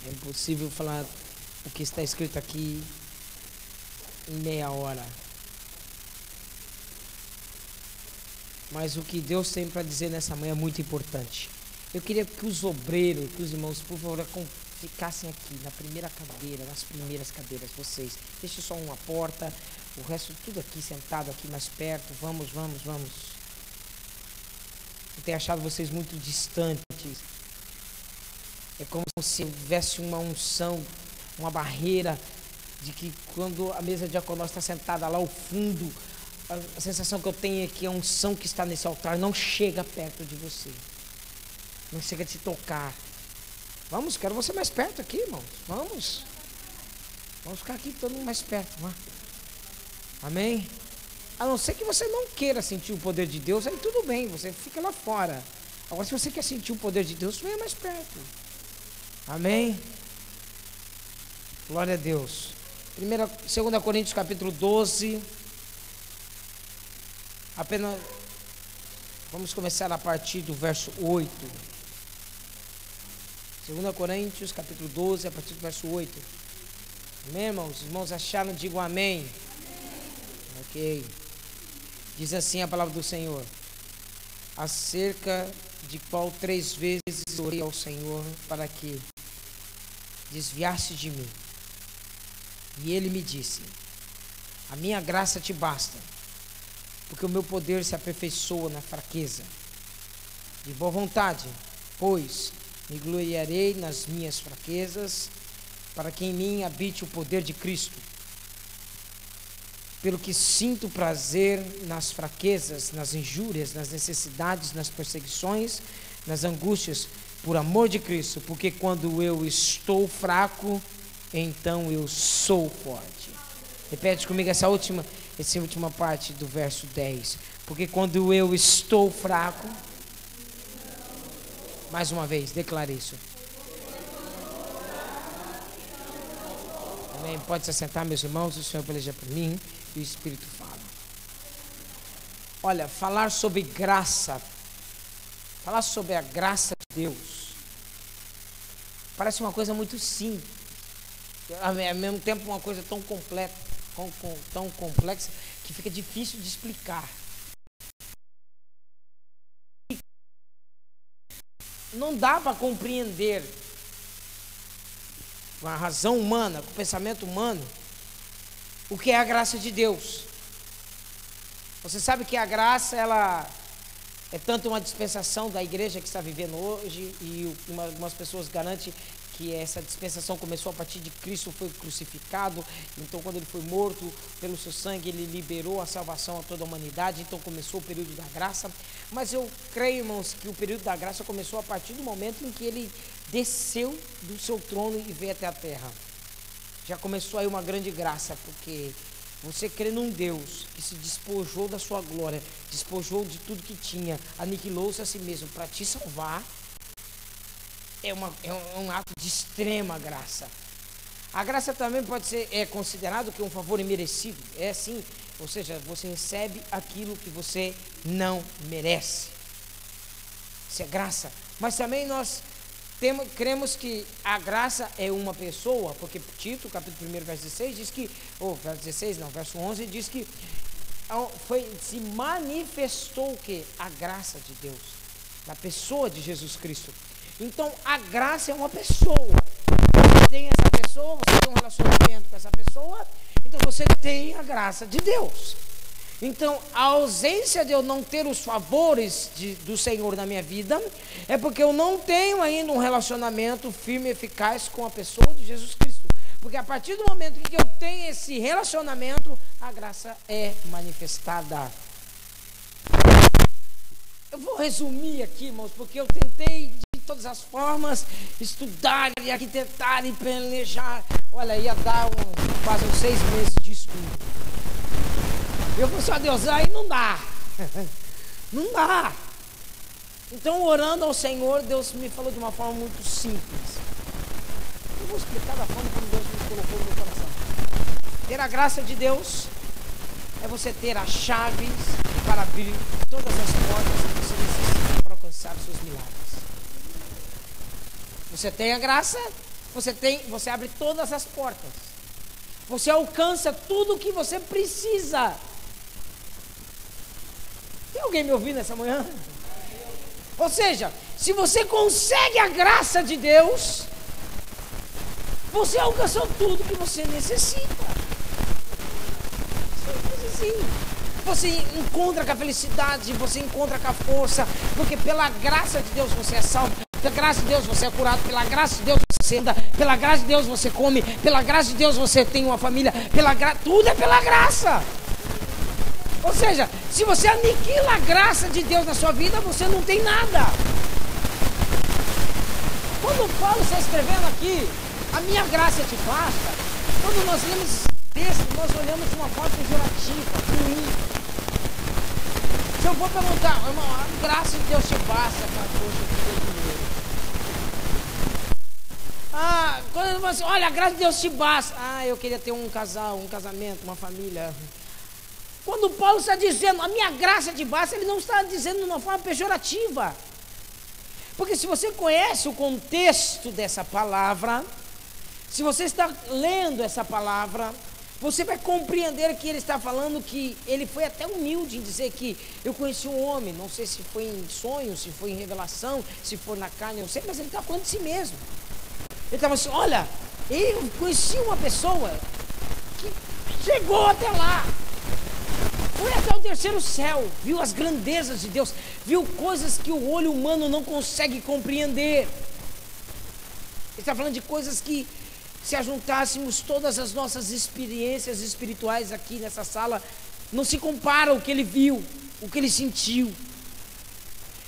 É impossível falar o que está escrito aqui em meia hora. Mas o que Deus tem para dizer nessa manhã é muito importante. Eu queria que os obreiros, que os irmãos, por favor, ficassem aqui, na primeira cadeira, nas primeiras cadeiras, vocês. Deixe só uma porta, o resto tudo aqui, sentado aqui mais perto. Vamos. Eu tenho achado vocês muito distantes. É como se houvesse uma unção, uma barreira, de que quando a mesa diaconóstica está sentada lá ao fundo, a sensação que eu tenho é que a unção que está nesse altar não chega perto de você. Não chega a te tocar. Vamos, quero você mais perto aqui, irmãos. Vamos ficar aqui todo mundo mais perto. Vamos. Amém? A não ser que você não queira sentir o poder de Deus, aí tudo bem, você fica lá fora. Agora, se você quer sentir o poder de Deus, venha mais perto. Amém? Glória a Deus. 2 Coríntios capítulo 12. Vamos começar a partir do verso 8. 2 Coríntios capítulo 12, a partir do verso 8. Amém, irmãos? Os irmãos acharam? Digam amém. Ok. Diz assim a palavra do Senhor: acerca de qual 3 vezes orei ao Senhor para que desviasse de mim. E ele me disse: a minha graça te basta, porque o meu poder se aperfeiçoa na fraqueza. De boa vontade, pois, me gloriarei nas minhas fraquezas, para que em mim habite o poder de Cristo. Pelo que sinto prazer nas fraquezas, nas injúrias, nas necessidades, nas perseguições, nas angústias, por amor de Cristo, porque quando eu estou fraco, então eu sou forte. Repete comigo essa última parte do verso 10. Porque quando eu estou fraco, mais uma vez, declare isso. Amém. Pode se assentar, meus irmãos, o Senhor peleja por mim e o Espírito fala. Olha, falar sobre graça, falar sobre a graça de Deus, parece uma coisa muito simples, ao mesmo tempo uma coisa tão completa, tão complexa, que fica difícil de explicar. Não dá para compreender com a razão humana, com o pensamento humano, o que é a graça de Deus. Você sabe que a graça, ela é tanto uma dispensação da igreja que está vivendo hoje, e algumas pessoas garantem que essa dispensação começou a partir de Cristo, foi crucificado. Então, quando ele foi morto, pelo seu sangue, ele liberou a salvação a toda a humanidade. Então, começou o período da graça. Mas eu creio, irmãos, que o período da graça começou a partir do momento em que ele desceu do seu trono e veio até a terra. Já começou aí uma grande graça, porque você crê num Deus que se despojou da sua glória, despojou de tudo que tinha, aniquilou-se a si mesmo para te salvar. É um ato de extrema graça. A graça também pode ser considerado que um favor imerecido. É assim, ou seja, você recebe aquilo que você não merece. Isso é graça. Mas também nós cremos que a graça é uma pessoa, porque Tito, capítulo 1, verso 16, diz que, verso 11, diz que se manifestou o quê? A graça de Deus, na pessoa de Jesus Cristo. Então, a graça é uma pessoa. Você tem essa pessoa, você tem um relacionamento com essa pessoa, então você tem a graça de Deus. Então, a ausência de eu não ter os favores do Senhor na minha vida é porque eu não tenho ainda um relacionamento firme e eficaz com a pessoa de Jesus Cristo. Porque a partir do momento em que eu tenho esse relacionamento, a graça é manifestada. Eu vou resumir aqui, irmãos, porque eu tentei de todas as formas estudar e arquitetar e planejar. Olha, ia dar quase uns 6 meses de estudo. Eu falei só, Deus, aí não dá. Não dá. Então, orando ao Senhor, Deus me falou de uma forma muito simples. Eu vou explicar da forma como Deus me colocou no meu coração. Ter a graça de Deus é você ter as chaves para abrir todas as portas que você necessita para alcançar os seus milagres. Você tem a graça, você abre todas as portas. Você alcança tudo o que você precisa. Tem alguém me ouvindo essa manhã? Ou seja, se você consegue a graça de Deus, você alcançou tudo que você necessita. Você encontra com a felicidade, você encontra com a força, porque pela graça de Deus você é salvo, pela graça de Deus você é curado, pela graça de Deus você anda, pela graça de Deus você come, pela graça de Deus você tem uma família, tudo é pela graça. Ou seja, se você aniquila a graça de Deus na sua vida, você não tem nada. Quando Paulo está escrevendo aqui, a minha graça te basta, quando nós lemos esse texto, nós olhamos de uma forma pejorativa, ruim. Se eu for perguntar, irmão, a graça de Deus te basta, cara, poxa, que dinheiro. Quando ele fala assim, olha, a graça de Deus te basta. Eu queria ter um casamento, uma família. Quando Paulo está dizendo, a minha graça te basta, ele não está dizendo de uma forma pejorativa. Porque se você conhece o contexto dessa palavra, se você está lendo essa palavra, você vai compreender que ele está falando que ele foi até humilde em dizer que eu conheci um homem, não sei se foi em sonho, se foi em revelação, se for na carne, eu não sei, mas ele está falando de si mesmo. Ele estava assim, olha, eu conheci uma pessoa que chegou até lá, foi até o terceiro céu, viu as grandezas de Deus, viu coisas que o olho humano não consegue compreender. Ele está falando de coisas que, se ajuntássemos todas as nossas experiências espirituais aqui nessa sala, não se compara o que ele viu, o que ele sentiu.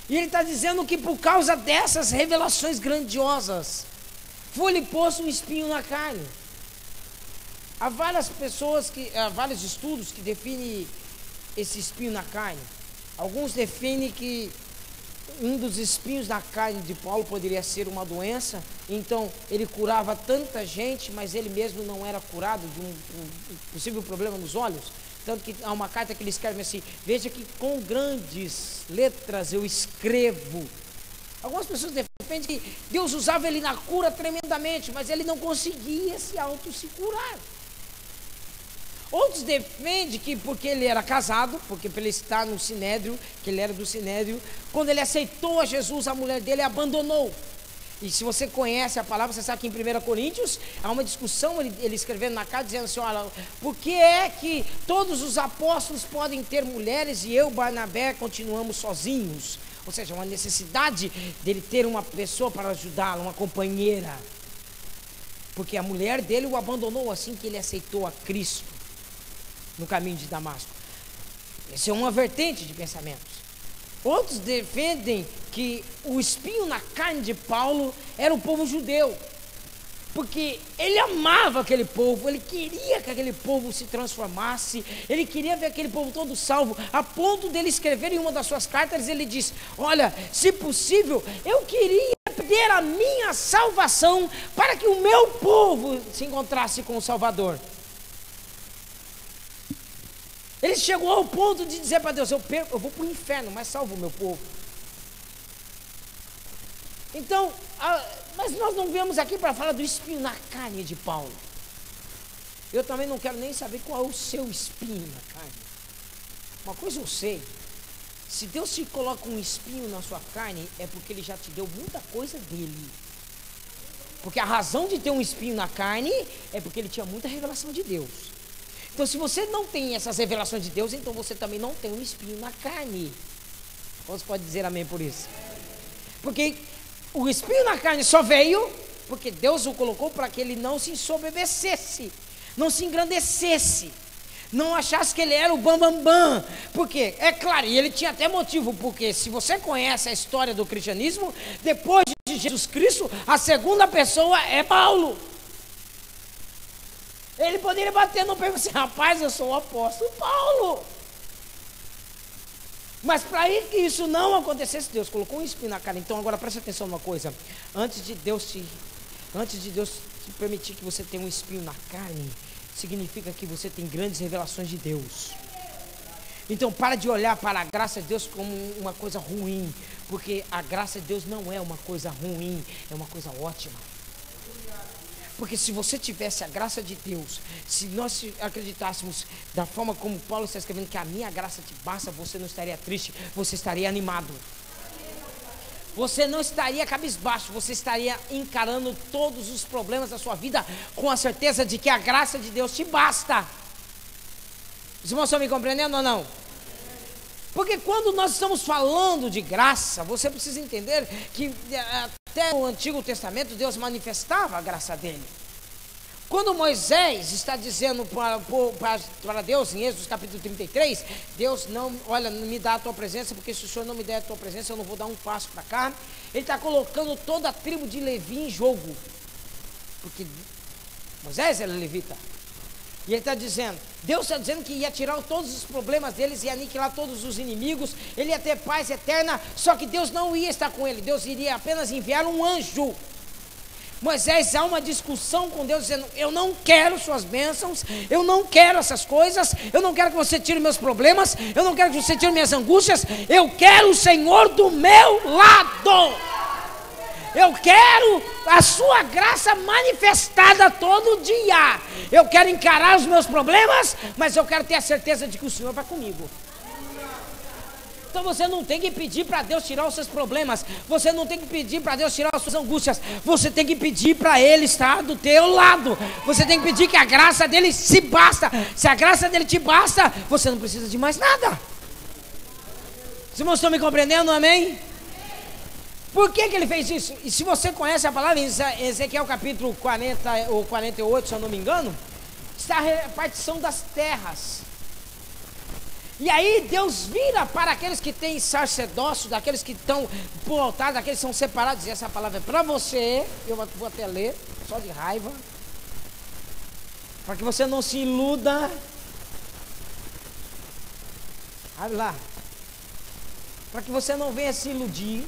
E ele está dizendo que por causa dessas revelações grandiosas, foi-lhe posto um espinho na carne. Há várias vários estudos que definem esse espinho na carne. Alguns definem que um dos espinhos na carne de Paulo poderia ser uma doença, então ele curava tanta gente, mas ele mesmo não era curado de um possível problema nos olhos. Tanto que há uma carta que ele escreve assim, veja que com grandes letras eu escrevo. Algumas pessoas defendem que Deus usava ele na cura tremendamente, mas ele não conseguia se curar. Outros defendem que porque ele era casado, porque para ele estar no Sinédrio, que ele era do Sinédrio, quando ele aceitou a Jesus, a mulher dele abandonou. E se você conhece a palavra, você sabe que em 1 Coríntios há uma discussão, ele escrevendo na carta, dizendo assim, olha, por que é que todos os apóstolos podem ter mulheres e eu, Barnabé, continuamos sozinhos? Ou seja, uma necessidade dele ter uma pessoa para ajudá-lo, uma companheira. Porque a mulher dele o abandonou assim que ele aceitou a Cristo no caminho de Damasco. Essa é uma vertente de pensamentos. Outros defendem que o espinho na carne de Paulo era o povo judeu, porque ele amava aquele povo, ele queria que aquele povo se transformasse, ele queria ver aquele povo todo salvo, a ponto dele escrever em uma das suas cartas, ele diz, olha, se possível, eu queria perder a minha salvação, para que o meu povo se encontrasse com o Salvador. Ele chegou ao ponto de dizer para Deus, eu vou para o inferno, mas salvo o meu povo. Então, mas nós não viemos aqui para falar do espinho na carne de Paulo. Eu também não quero nem saber qual é o seu espinho na carne. Uma coisa eu sei, se Deus te coloca um espinho na sua carne, é porque Ele já te deu muita coisa dele. Porque a razão de ter um espinho na carne, é porque Ele tinha muita revelação de Deus. Então, se você não tem essas revelações de Deus, então você também não tem um espinho na carne. Você pode dizer amém por isso? Porque o espinho na carne só veio porque Deus o colocou para que ele não se ensoberbecesse, não se engrandecesse, não achasse que ele era o bambambam. Porque, é claro, e ele tinha até motivo, porque se você conhece a história do cristianismo, depois de Jesus Cristo, a segunda pessoa é Paulo. Ele poderia bater no peito e dizer, rapaz, eu sou o apóstolo Paulo. Mas para que isso não acontecesse, Deus colocou um espinho na carne. Então agora preste atenção numa coisa. Antes de Deus te permitir que você tenha um espinho na carne, significa que você tem grandes revelações de Deus. Então para de olhar para a graça de Deus como uma coisa ruim, porque a graça de Deus não é uma coisa ruim, é uma coisa ótima. Porque se você tivesse a graça de Deus, se nós acreditássemos da forma como Paulo está escrevendo, que a minha graça te basta, você não estaria triste, você estaria animado. Você não estaria cabisbaixo, você estaria encarando todos os problemas da sua vida com a certeza de que a graça de Deus te basta. Os irmãos estão me compreendendo ou não? Porque quando nós estamos falando de graça, você precisa entender que até no Antigo Testamento Deus manifestava a graça dele. Quando Moisés está dizendo para Deus, em Êxodo capítulo 33, Deus não, olha, não me dá a tua presença, porque se o Senhor não me der a tua presença, eu não vou dar um passo para cá. Ele está colocando toda a tribo de Levi em jogo, porque Moisés era levita. E ele está dizendo, Deus está dizendo que ia tirar todos os problemas deles, ia aniquilar todos os inimigos, ele ia ter paz eterna, só que Deus não ia estar com ele, Deus iria apenas enviar um anjo. Moisés há uma discussão com Deus, dizendo, eu não quero suas bênçãos, eu não quero essas coisas, eu não quero que você tire meus problemas, eu não quero que você tire minhas angústias, eu quero o Senhor do meu lado. Eu quero a sua graça manifestada todo dia. Eu quero encarar os meus problemas, mas eu quero ter a certeza de que o Senhor vai comigo. Então você não tem que pedir para Deus tirar os seus problemas, você não tem que pedir para Deus tirar as suas angústias, você tem que pedir para Ele estar do teu lado. Você tem que pedir que a graça dele se basta. Se a graça dele te basta, você não precisa de mais nada. Os irmãos estão me compreendendo, amém? Por que ele fez isso? E se você conhece a palavra, em Ezequiel capítulo 40 ou 48, se eu não me engano, está a repartição das terras. E aí Deus vira para aqueles que têm sacerdócio, daqueles que estão por altar, daqueles que são separados, e essa palavra é para você, eu vou até ler, só de raiva, para que você não se iluda. Olha lá, para que você não venha se iludir,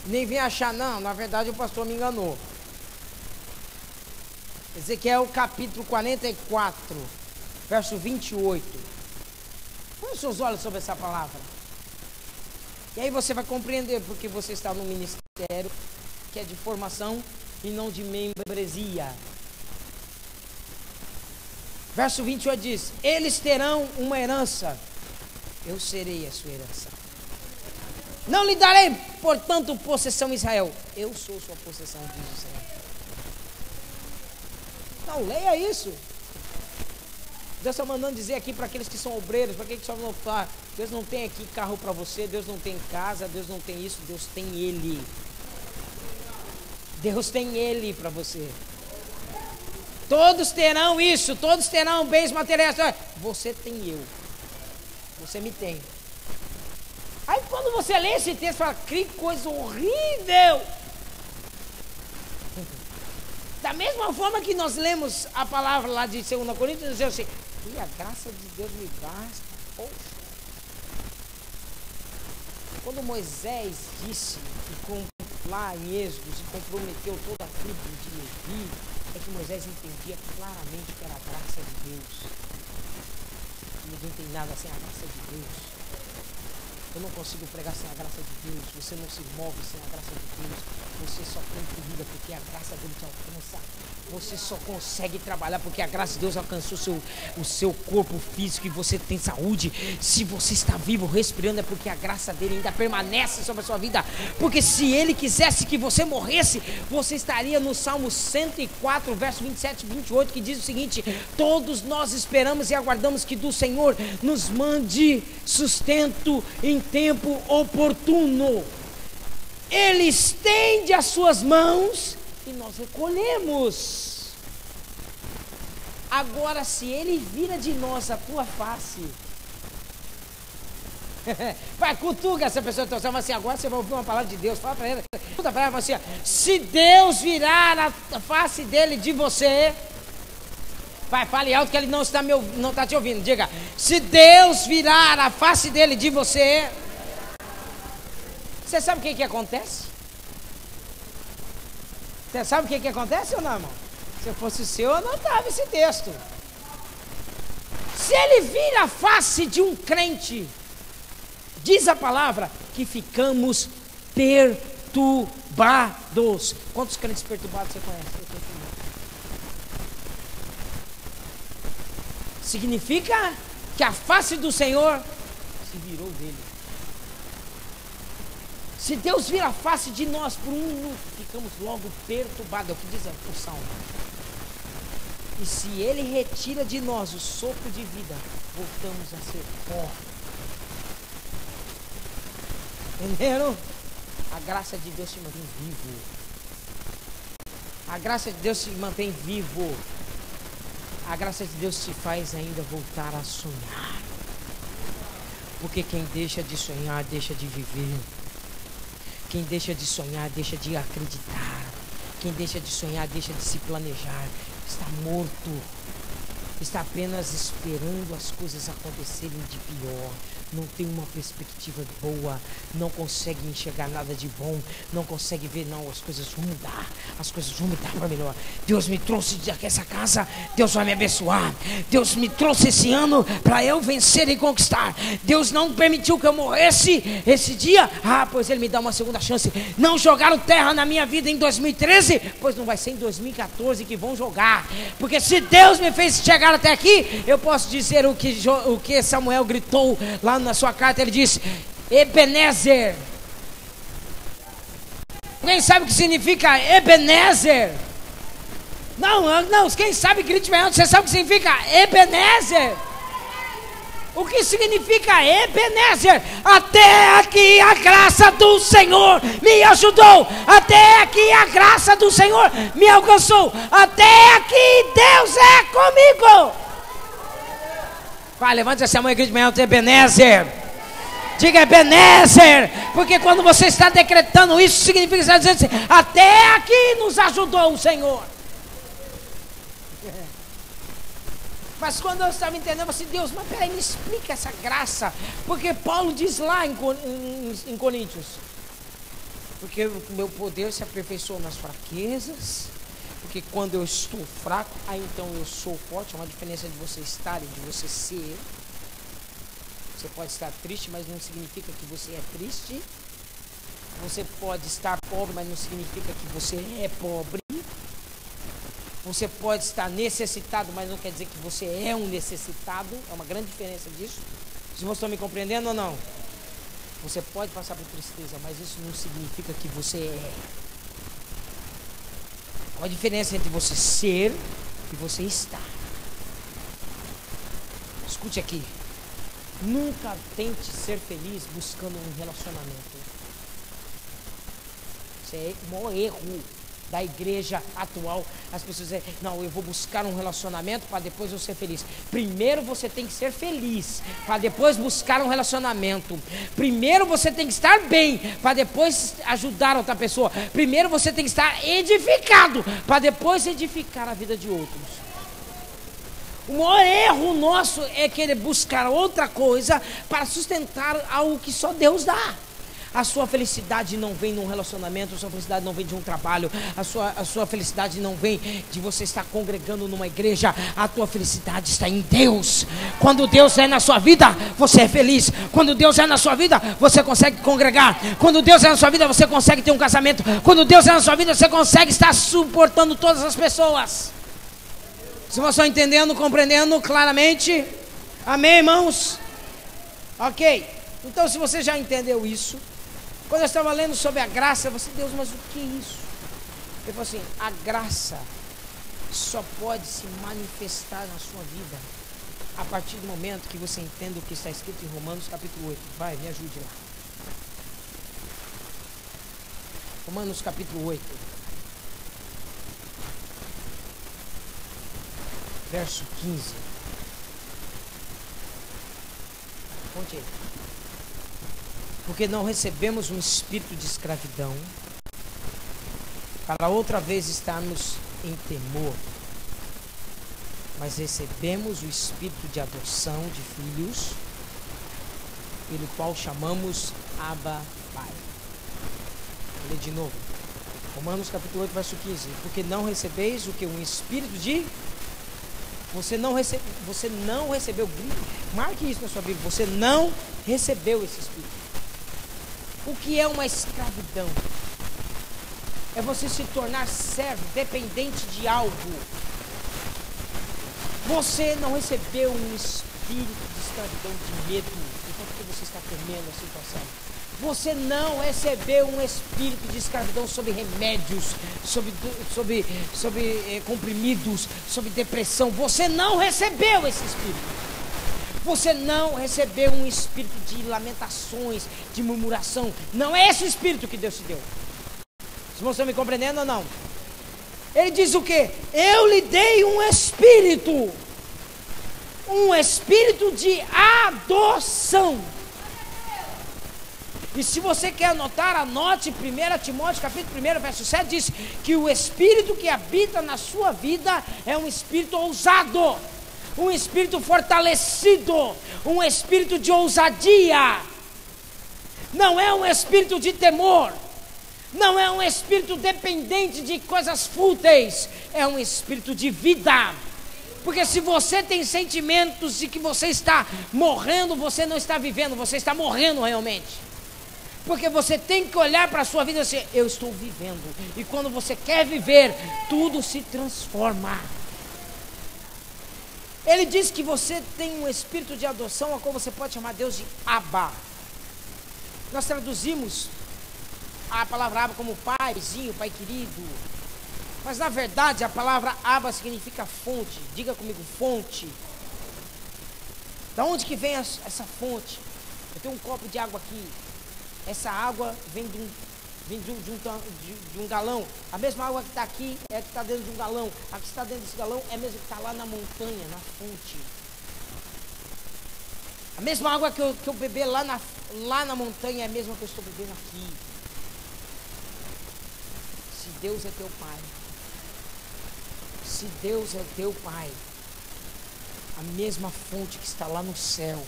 nem venha achar, não, na verdade o pastor me enganou. Ezequiel capítulo 44, verso 28. Põe os seus olhos sobre essa palavra. E aí você vai compreender porque você está no ministério que é de formação e não de membresia. Verso 28 diz, eles terão uma herança, eu serei a sua herança. Não lhe darei, portanto, possessão Israel. Eu sou sua possessão, diz o Senhor. Não, leia isso. Deus está mandando dizer aqui para aqueles que são obreiros, para aqueles que só vão falar, Deus não tem aqui carro para você, Deus não tem casa, Deus não tem isso, Deus tem Ele. Deus tem Ele para você. Todos terão isso, todos terão bens materiais. Você tem eu. Você me tem. Aí quando você lê esse texto, fala, que coisa horrível. Da mesma forma que nós lemos a palavra lá de 2 Coríntios, diz assim, e a graça de Deus me basta. Poxa. Quando Moisés disse que lá em Êxodo se comprometeu toda a tribo de Levi, é que Moisés entendia claramente que era a graça de Deus. Ninguém tem nada sem a graça de Deus. Eu não consigo pregar sem a graça de Deus. Você não se move sem a graça de Deus. Você só tem comida porque a graça dele te alcança. Você só consegue trabalhar porque a graça de Deus alcançou o seu corpo físico e você tem saúde. Se você está vivo, respirando, é porque a graça dele ainda permanece sobre a sua vida. Porque se ele quisesse que você morresse, você estaria no Salmo 104, verso 27 e 28, que diz o seguinte, todos nós esperamos e aguardamos que do Senhor nos mande sustento em tempo oportuno. Ele estende as suas mãos e nós recolhemos. Agora, se ele vira de nós a tua face, vai, cutuca essa pessoa, então, assim, agora você vai ouvir uma palavra de Deus, fala para ela, escuta para ela assim, se Deus virar a face dele de você, vai, fale alto que ele não está te ouvindo, diga, se Deus virar a face dele de você, você sabe o que acontece? Você sabe o que acontece ou não, irmão? Se fosse o seu, eu anotava esse texto. Se ele vira a face de um crente, diz a palavra que ficamos perturbados. Quantos crentes perturbados você conhece? Significa que a face do Senhor se virou dele. Se Deus vira a face de nós por um minuto, ficamos logo perturbados, é o que diz o Salmo. E se Ele retira de nós o sopro de vida, voltamos a ser pó. Entenderam? A graça de Deus te mantém vivo. A graça de Deus te mantém vivo. A graça de Deus te faz ainda voltar a sonhar. Porque quem deixa de sonhar, deixa de viver. Quem deixa de sonhar, deixa de acreditar. Quem deixa de sonhar, deixa de se planejar. Está morto. Está apenas esperando as coisas acontecerem de pior. Não tem uma perspectiva boa. Não consegue enxergar nada de bom. Não consegue ver, não, as coisas vão mudar. As coisas vão mudar para melhor. Deus me trouxe dessa casa. Deus vai me abençoar. Deus me trouxe esse ano para eu vencer e conquistar. Deus não permitiu que eu morresse esse dia. Pois Ele me dá uma segunda chance. Não jogaram terra na minha vida em 2013. Pois não vai ser em 2014 que vão jogar. Porque se Deus me fez chegar até aqui, eu posso dizer o que Samuel gritou lá na sua carta. Ele disse: Ebenezer. Quem sabe o que significa Ebenezer? Não, quem sabe grite bem alto. Você sabe o que significa Ebenezer? O que significa Ebenezer? Até aqui a graça do Senhor me ajudou. Até aqui a graça do Senhor me alcançou. Até aqui Deus é comigo. Vai, levante essa mão e grite bem alto: Ebenezer. Diga Ebenezer. Porque quando você está decretando isso, significa que você está dizendo assim: até aqui nos ajudou o Senhor. Mas quando eu estava entendendo, eu falei assim: Deus, mas peraí, me explica essa graça. Porque Paulo diz lá em Coríntios: porque o meu poder se aperfeiçoa nas fraquezas. Porque quando eu estou fraco, aí então eu sou forte. É uma diferença de você estar e de você ser. Você pode estar triste, mas não significa que você é triste. Você pode estar pobre, mas não significa que você é pobre. Você pode estar necessitado, mas não quer dizer que você é um necessitado. É uma grande diferença disso. Vocês estão me compreendendo ou não? Você pode passar por tristeza, mas isso não significa que você é. Qual a diferença entre você ser e você estar? Escute aqui. Nunca tente ser feliz buscando um relacionamento. Isso é o maior erro da igreja atual. As pessoas dizem: não, eu vou buscar um relacionamento para depois eu ser feliz. Primeiro você tem que ser feliz para depois buscar um relacionamento. Primeiro você tem que estar bem para depois ajudar outra pessoa. Primeiro você tem que estar edificado para depois edificar a vida de outros. O maior erro nosso é querer buscar outra coisa para sustentar algo que só Deus dá. A sua felicidade não vem num relacionamento, a sua felicidade não vem de um trabalho, a sua felicidade não vem de você estar congregando numa igreja. A tua felicidade está em Deus. Quando Deus é na sua vida, você é feliz. Quando Deus é na sua vida, você consegue congregar. Quando Deus é na sua vida, você consegue ter um casamento. Quando Deus é na sua vida, você consegue estar suportando todas as pessoas. Se você está entendendo, compreendendo claramente? Amém, irmãos? Ok. Então, se você já entendeu isso, quando eu estava lendo sobre a graça, eu falei: Deus, mas o que é isso? Ele falou assim: a graça só pode se manifestar na sua vida a partir do momento que você entenda o que está escrito em Romanos capítulo 8. Vai, me ajude lá. Romanos capítulo 8. Verso 15. Conte aí. Porque não recebemos um espírito de escravidão para outra vez estarmos em temor, mas recebemos o espírito de adoção de filhos, pelo qual chamamos Abba, Pai. Vou ler de novo. Romanos capítulo 8, verso 15. Porque não recebeis o que? Um espírito de... Você não recebeu, marque isso na sua Bíblia. Você não recebeu esse espírito. O que é uma escravidão? é você se tornar servo, dependente de algo. Você não recebeu um espírito de escravidão, de medo, enquanto você está temendo a situação. Você não recebeu um espírito de escravidão sobre remédios, sobre comprimidos, sobre depressão. Você não recebeu esse espírito. Você não recebeu um espírito de lamentações, de murmuração. Não é esse o espírito que Deus te deu. Os irmãos estão me compreendendo ou não? Ele diz o quê? Eu lhe dei um espírito de adoção. E se você quer anotar, anote 1 Timóteo capítulo 1, verso 7, diz que o espírito que habita na sua vida é um espírito ousado, um espírito fortalecido, um espírito de ousadia. Não é um espírito de temor, não é um espírito dependente de coisas fúteis, é um espírito de vida. Porque se você tem sentimentos de que você está morrendo, você não está vivendo, você está morrendo realmente. Porque você tem que olhar para a sua vida e dizer, eu estou vivendo. E quando você quer viver, tudo se transforma. Ele diz que você tem um espírito de adoção, a qual você pode chamar Deus de Abba. Nós traduzimos a palavra Abba como paizinho, pai querido. Mas na verdade a palavra Abba significa fonte. Diga comigo, fonte. Da onde que vem essa fonte? Eu tenho um copo de água aqui. Essa água vem de um galão. A mesma água que está aqui é a que está dentro de um galão. A que está dentro desse galão é a mesma que está lá na montanha, na fonte. A mesma água que eu beber lá na montanha é a mesma que eu estou bebendo aqui. Se Deus é teu Pai, se Deus é teu Pai, a mesma fonte que está lá no céu,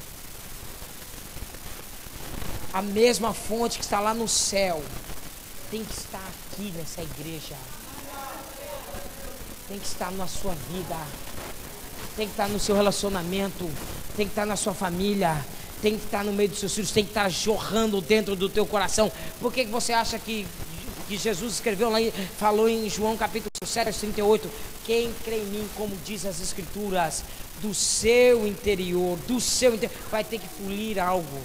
a mesma fonte que está lá no céu tem que estar aqui nessa igreja, tem que estar na sua vida, tem que estar no seu relacionamento, tem que estar na sua família, tem que estar no meio dos seus filhos, tem que estar jorrando dentro do teu coração. Por que você acha que Jesus escreveu lá, falou em João capítulo 7, 38, quem crê em mim, como diz as escrituras, do seu interior, vai ter que fluir algo.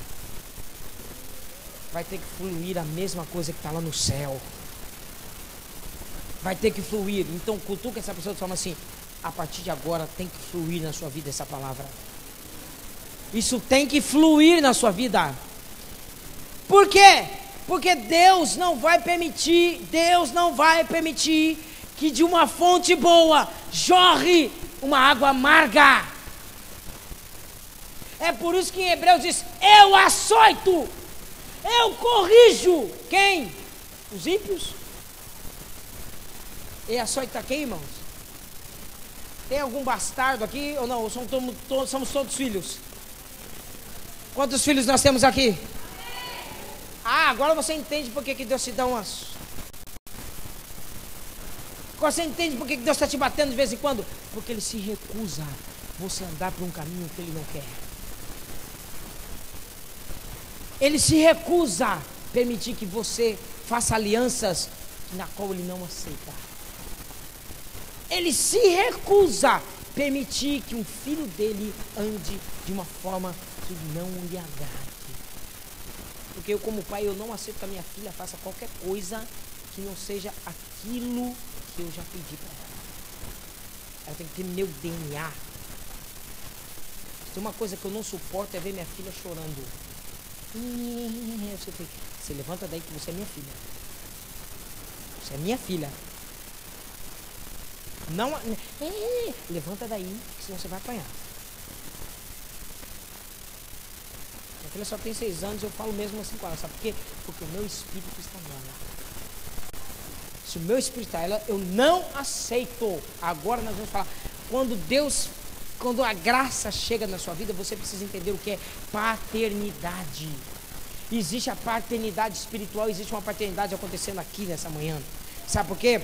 Vai ter que fluir a mesma coisa que está lá no céu. Vai ter que fluir. Então cutuca essa pessoa e fala assim, a partir de agora tem que fluir na sua vida essa palavra. Isso tem que fluir na sua vida. Por quê? Porque Deus não vai permitir que de uma fonte boa jorre uma água amarga. É por isso que em Hebreus diz, eu açoito, eu corrijo. Quem? Os ímpios? E açoita quem, irmãos? Tem algum bastardo aqui ou não? Somos todos filhos. Quantos filhos nós temos aqui? Ah, agora você entende por que Deus te dá umas... Agora você entende por que Deus está te batendo de vez em quando? Porque Ele se recusa você andar por um caminho que Ele não quer. Ele se recusa a permitir que você faça alianças na qual Ele não aceita. Ele se recusa a permitir que um filho dele ande de uma forma que não lhe agrade. Porque eu, como pai, eu não aceito que a minha filha faça qualquer coisa que não seja aquilo que eu já pedi para ela. Ela tem que ter meu DNA. Se tem uma coisa que eu não suporto é ver minha filha chorando. Você levanta daí que você é minha filha. Você é minha filha. Não, levanta daí, senão você vai apanhar. Minha filha só tem 6 anos, eu falo mesmo assim com ela, sabe por quê? Porque o meu espírito está nela. Se o meu espírito está nela, eu não aceito. Agora nós vamos falar, quando a graça chega na sua vida, você precisa entender o que é paternidade. Existe a paternidade espiritual, existe uma paternidade acontecendo aqui nessa manhã. Sabe por quê?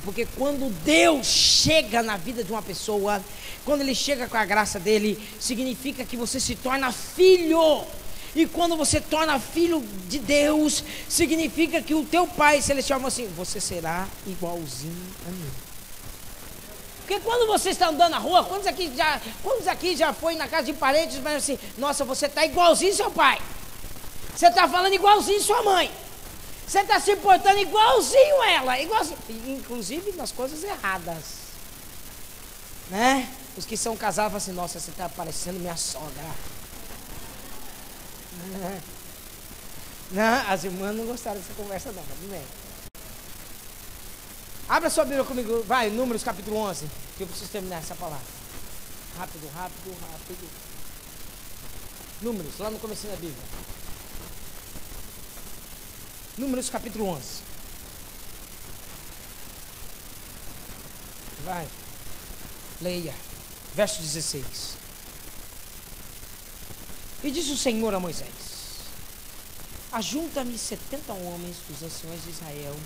Porque quando Deus chega na vida de uma pessoa, quando Ele chega com a graça dele, significa que você se torna filho. E quando você torna filho de Deus, significa que o teu Pai Celestial fala assim: você será igualzinho a mim. Porque quando você está andando na rua, quantos aqui já foi na casa de parentes, mas assim, nossa, você está igualzinho seu pai, você está falando igualzinho sua mãe, você está se portando igualzinho ela, igualzinho, inclusive nas coisas erradas, né? Os que são casados falam assim: nossa, você está parecendo minha sogra. Não, as irmãs não gostaram dessa conversa não, tudo bem. Abra sua Bíblia comigo, vai, Números capítulo 11, que eu preciso terminar essa palavra. Rápido. Números, lá no começo da Bíblia. Números capítulo 11. Vai, leia, verso 16. E disse o Senhor a Moisés: ajunta-me 70 homens dos anciões de Israel,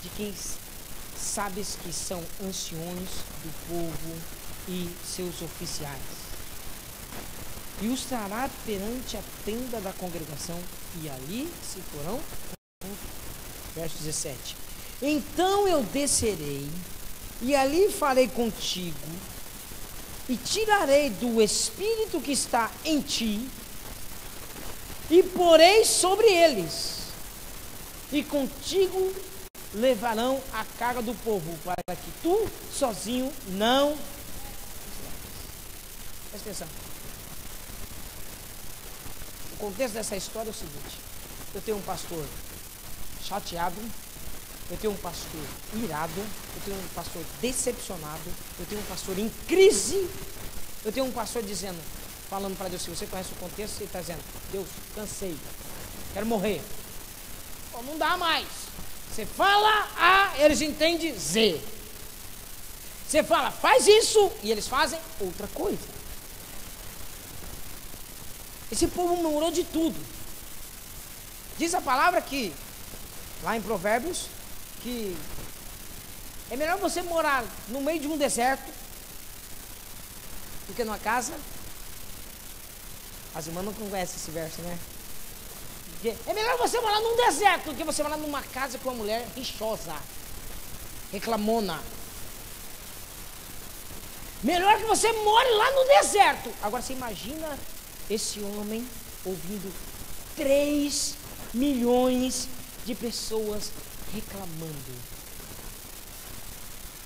de quem sabes que são anciões do povo e seus oficiais, e os trará perante a tenda da congregação, e ali se porão. Verso 17: então eu descerei, e ali farei contigo, e tirarei do espírito que está em ti, e porei sobre eles, e contigo levarão a carga do povo, para que tu sozinho não. Presta atenção. O contexto dessa história é o seguinte: eu tenho um pastor chateado, eu tenho um pastor irado, eu tenho um pastor decepcionado, eu tenho um pastor em crise, eu tenho um pastor dizendo, falando para Deus: se você conhece o contexto, ele está dizendo: Deus, cansei, quero morrer. Bom, não dá mais. Você fala A, eles entendem Z. Você fala, faz isso, e eles fazem outra coisa. Esse povo murmurou de tudo. Diz a palavra que, lá em Provérbios, que é melhor você morar no meio de um deserto do que numa casa. As irmãs não conhecem esse verso, né? É melhor você morar num deserto do que você morar numa casa com uma mulher rixosa, reclamona. Melhor que você more lá no deserto. Agora você imagina esse homem ouvindo 3 milhões de pessoas reclamando,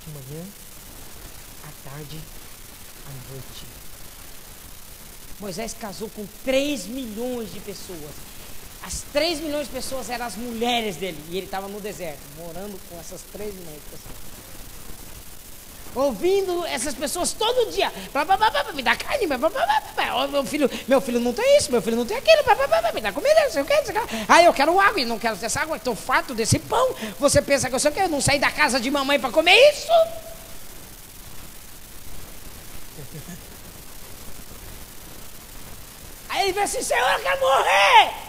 de manhã, à tarde, à noite. Moisés casou com 3 milhões de pessoas. As 3 milhões de pessoas eram as mulheres dele. E ele estava no deserto, morando com essas 3 milhões de pessoas. Ouvindo essas pessoas todo dia. Me dá carne. Meu filho não tem isso, meu filho não tem aquilo. Me dá comida, não sei o que. Eu quero água e não quero essa água. Estou farto desse pão. Você pensa que eu sei o que? Eu não saí da casa de mamãe para comer isso? Aí ele vê assim: Senhor, eu quero morrer.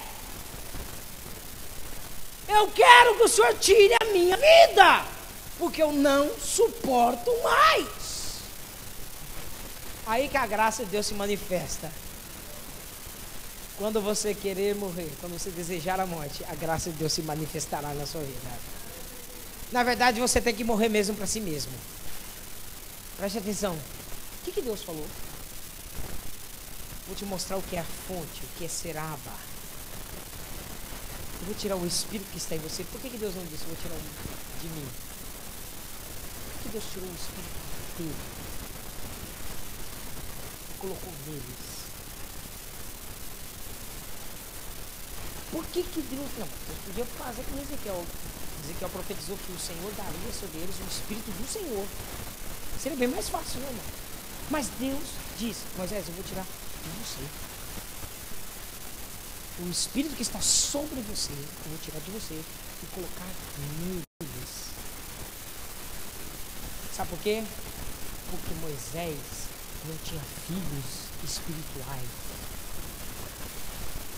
Eu quero que o Senhor tire a minha vida, porque eu não suporto mais. Aí que a graça de Deus se manifesta. Quando você querer morrer, quando você desejar a morte, a graça de Deus se manifestará na sua vida. Na verdade, você tem que morrer mesmo para si mesmo. Preste atenção. O que Deus falou? Vou te mostrar o que é a fonte, o que é Seraba. Eu vou tirar o espírito que está em você. Por que Deus não disse: vou tirar de mim? Por que Deus tirou o espírito dele? Colocou neles. Por que Deus não? Deus podia fazer como Ezequiel. Ezequiel profetizou que o Senhor daria sobre eles o espírito do Senhor. Seria bem mais fácil, não, irmão? Mas Deus disse: Moisés, eu vou tirar de você. O espírito que está sobre você, eu vou tirar de você e colocar neles. Sabe por quê? Porque Moisés não tinha filhos espirituais.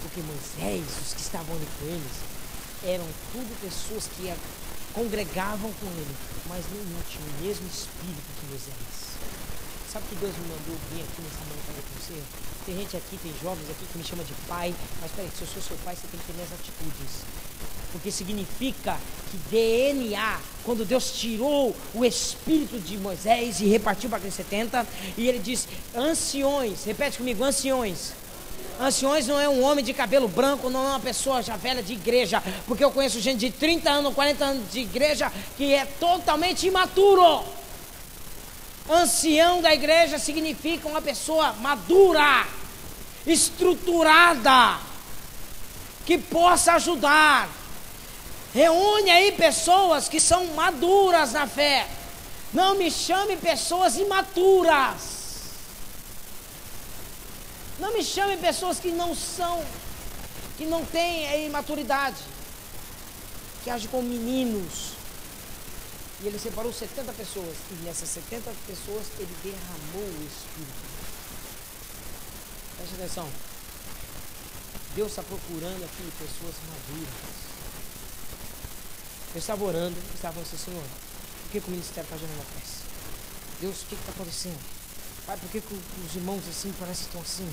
Porque Moisés, os que estavam ali com eles, eram tudo pessoas que congregavam com ele, mas não tinham o mesmo espírito que Moisés. Sabe que Deus me mandou vir aqui nessa manhã para com você? Tem gente aqui, tem jovens aqui que me chama de pai, mas peraí, se eu sou seu pai, você tem que ter minhas atitudes. Porque significa que DNA, quando Deus tirou o espírito de Moisés e repartiu para aqueles 70, e ele diz, anciões, repete comigo, anciões. Anciões não é um homem de cabelo branco, não é uma pessoa já velha de igreja, porque eu conheço gente de 30 anos, 40 anos de igreja, que é totalmente imaturo. Ancião da igreja significa uma pessoa madura, estruturada, que possa ajudar. Reúne aí pessoas que são maduras na fé. Não me chame pessoas imaturas. Não me chame pessoas que não são, que não têm imaturidade, que agem como meninos. E ele separou 70 pessoas, e nessas 70 pessoas ele derramou o Espírito. Preste atenção. Deus está procurando aqui pessoas maduras. Eu estava orando, estava falando assim, Senhor, por que o ministério está gerando pressa? Deus, o que está acontecendo? Pai, por que os irmãos assim parecem que estão assim?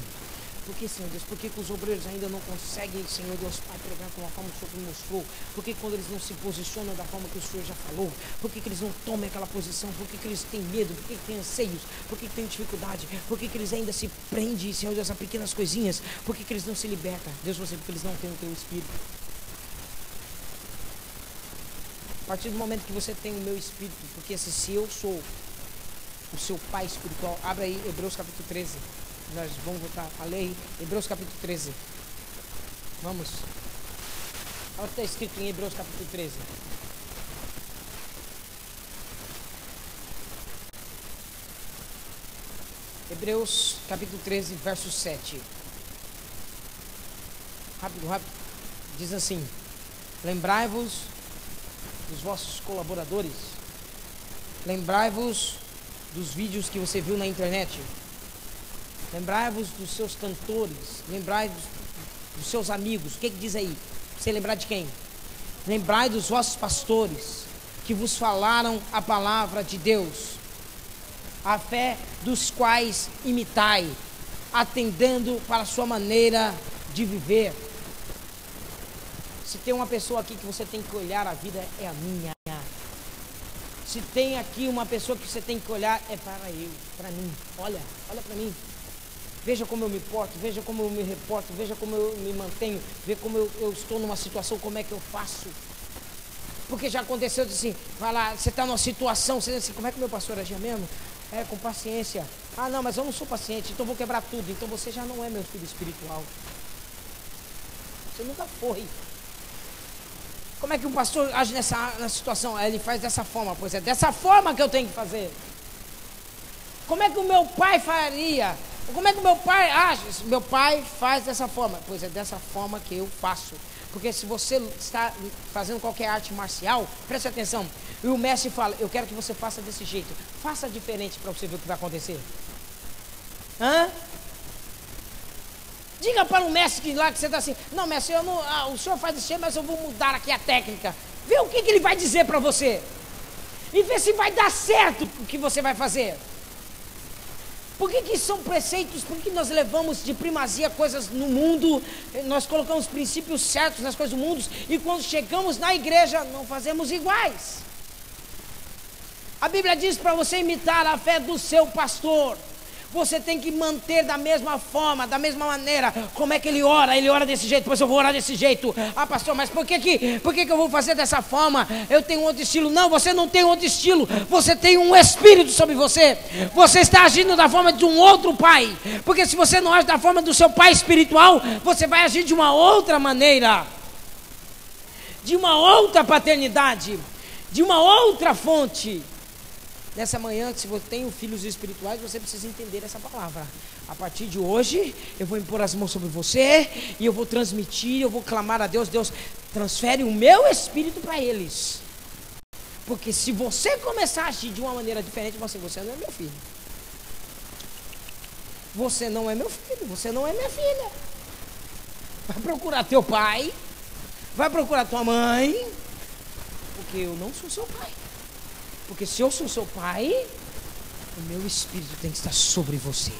Por que, Senhor Deus? Por que os obreiros ainda não conseguem, Senhor Deus, Pai, pregar com a forma que o Senhor me mostrou? Por que quando eles não se posicionam da forma que o Senhor já falou? Por que eles não tomam aquela posição? Por que eles têm medo? Por que têm anseios? Por que têm dificuldade? Por que eles ainda se prendem, Senhor Deus, a pequenas coisinhas? Por que eles não se libertam? Deus, você, porque eles não têm o teu Espírito. A partir do momento que você tem o meu Espírito, porque se eu sou o seu pai espiritual, abra aí Hebreus capítulo 13. Nós vamos voltar a ler Hebreus capítulo 13. Vamos. Olha o que está escrito em Hebreus capítulo 13. Hebreus capítulo 13, verso 7. Rápido, rápido. Diz assim: lembrai-vos dos vossos colaboradores. Lembrai-vos dos vídeos que você viu na internet. Lembrai-vos dos seus cantores. Lembrai-vos dos seus amigos. O que diz aí? Você lembrar de quem? Lembrai dos vossos pastores que vos falaram a palavra de Deus, a fé dos quais imitai, atendendo para a sua maneira de viver. Se tem uma pessoa aqui que você tem que olhar a vida, é a minha. Se tem aqui uma pessoa que você tem que olhar, é para eu, para mim. Olha para mim. Veja como eu me porto, veja como eu me reporto, veja como eu me mantenho, veja como eu estou numa situação, como é que eu faço. Porque já aconteceu assim, vai lá, você está numa situação, você diz assim, como é que meu pastor agia mesmo? É, com paciência. Ah, não, mas eu não sou paciente, então vou quebrar tudo. Então você já não é meu filho espiritual. Você nunca foi. Como é que um pastor age nessa situação? Ele faz dessa forma, pois é dessa forma que eu tenho que fazer. Como é que o meu pai faria? Como é que o meu pai age? Meu pai faz dessa forma, pois é dessa forma que eu faço. Porque se você está fazendo qualquer arte marcial, preste atenção, e o mestre fala, eu quero que você faça desse jeito, faça diferente para você ver o que vai acontecer. Diga para o mestre lá que você está assim, não mestre, eu não, o senhor faz desse jeito, mas eu vou mudar aqui a técnica. Vê o que ele vai dizer para você. E vê se vai dar certo o que você vai fazer. Por que são preceitos? Por que nós levamos de primazia coisas no mundo? Nós colocamos princípios certos nas coisas do mundo e quando chegamos na igreja não fazemos iguais. A Bíblia diz para você imitar a fé do seu pastor. Você tem que manter da mesma forma, da mesma maneira. Como é que ele ora? Ele ora desse jeito, pois eu vou orar desse jeito. Ah, pastor, mas por que eu vou fazer dessa forma? Eu tenho outro estilo. Não, você não tem outro estilo. Você tem um espírito sobre você. Você está agindo da forma de um outro pai. Porque se você não age da forma do seu pai espiritual, você vai agir de uma outra maneira. De uma outra paternidade. De uma outra fonte. Nessa manhã, se você tem filhos espirituais, você precisa entender essa palavra. A partir de hoje, eu vou impor as mãos sobre você e eu vou transmitir, eu vou clamar a Deus. Deus, transfere o meu espírito para eles. Porque se você começar a agir de uma maneira diferente, você não é meu filho. Você não é meu filho, você não é minha filha. Vai procurar teu pai, vai procurar tua mãe, porque eu não sou seu pai. Porque se eu sou seu pai, O meu espírito tem que estar sobre você.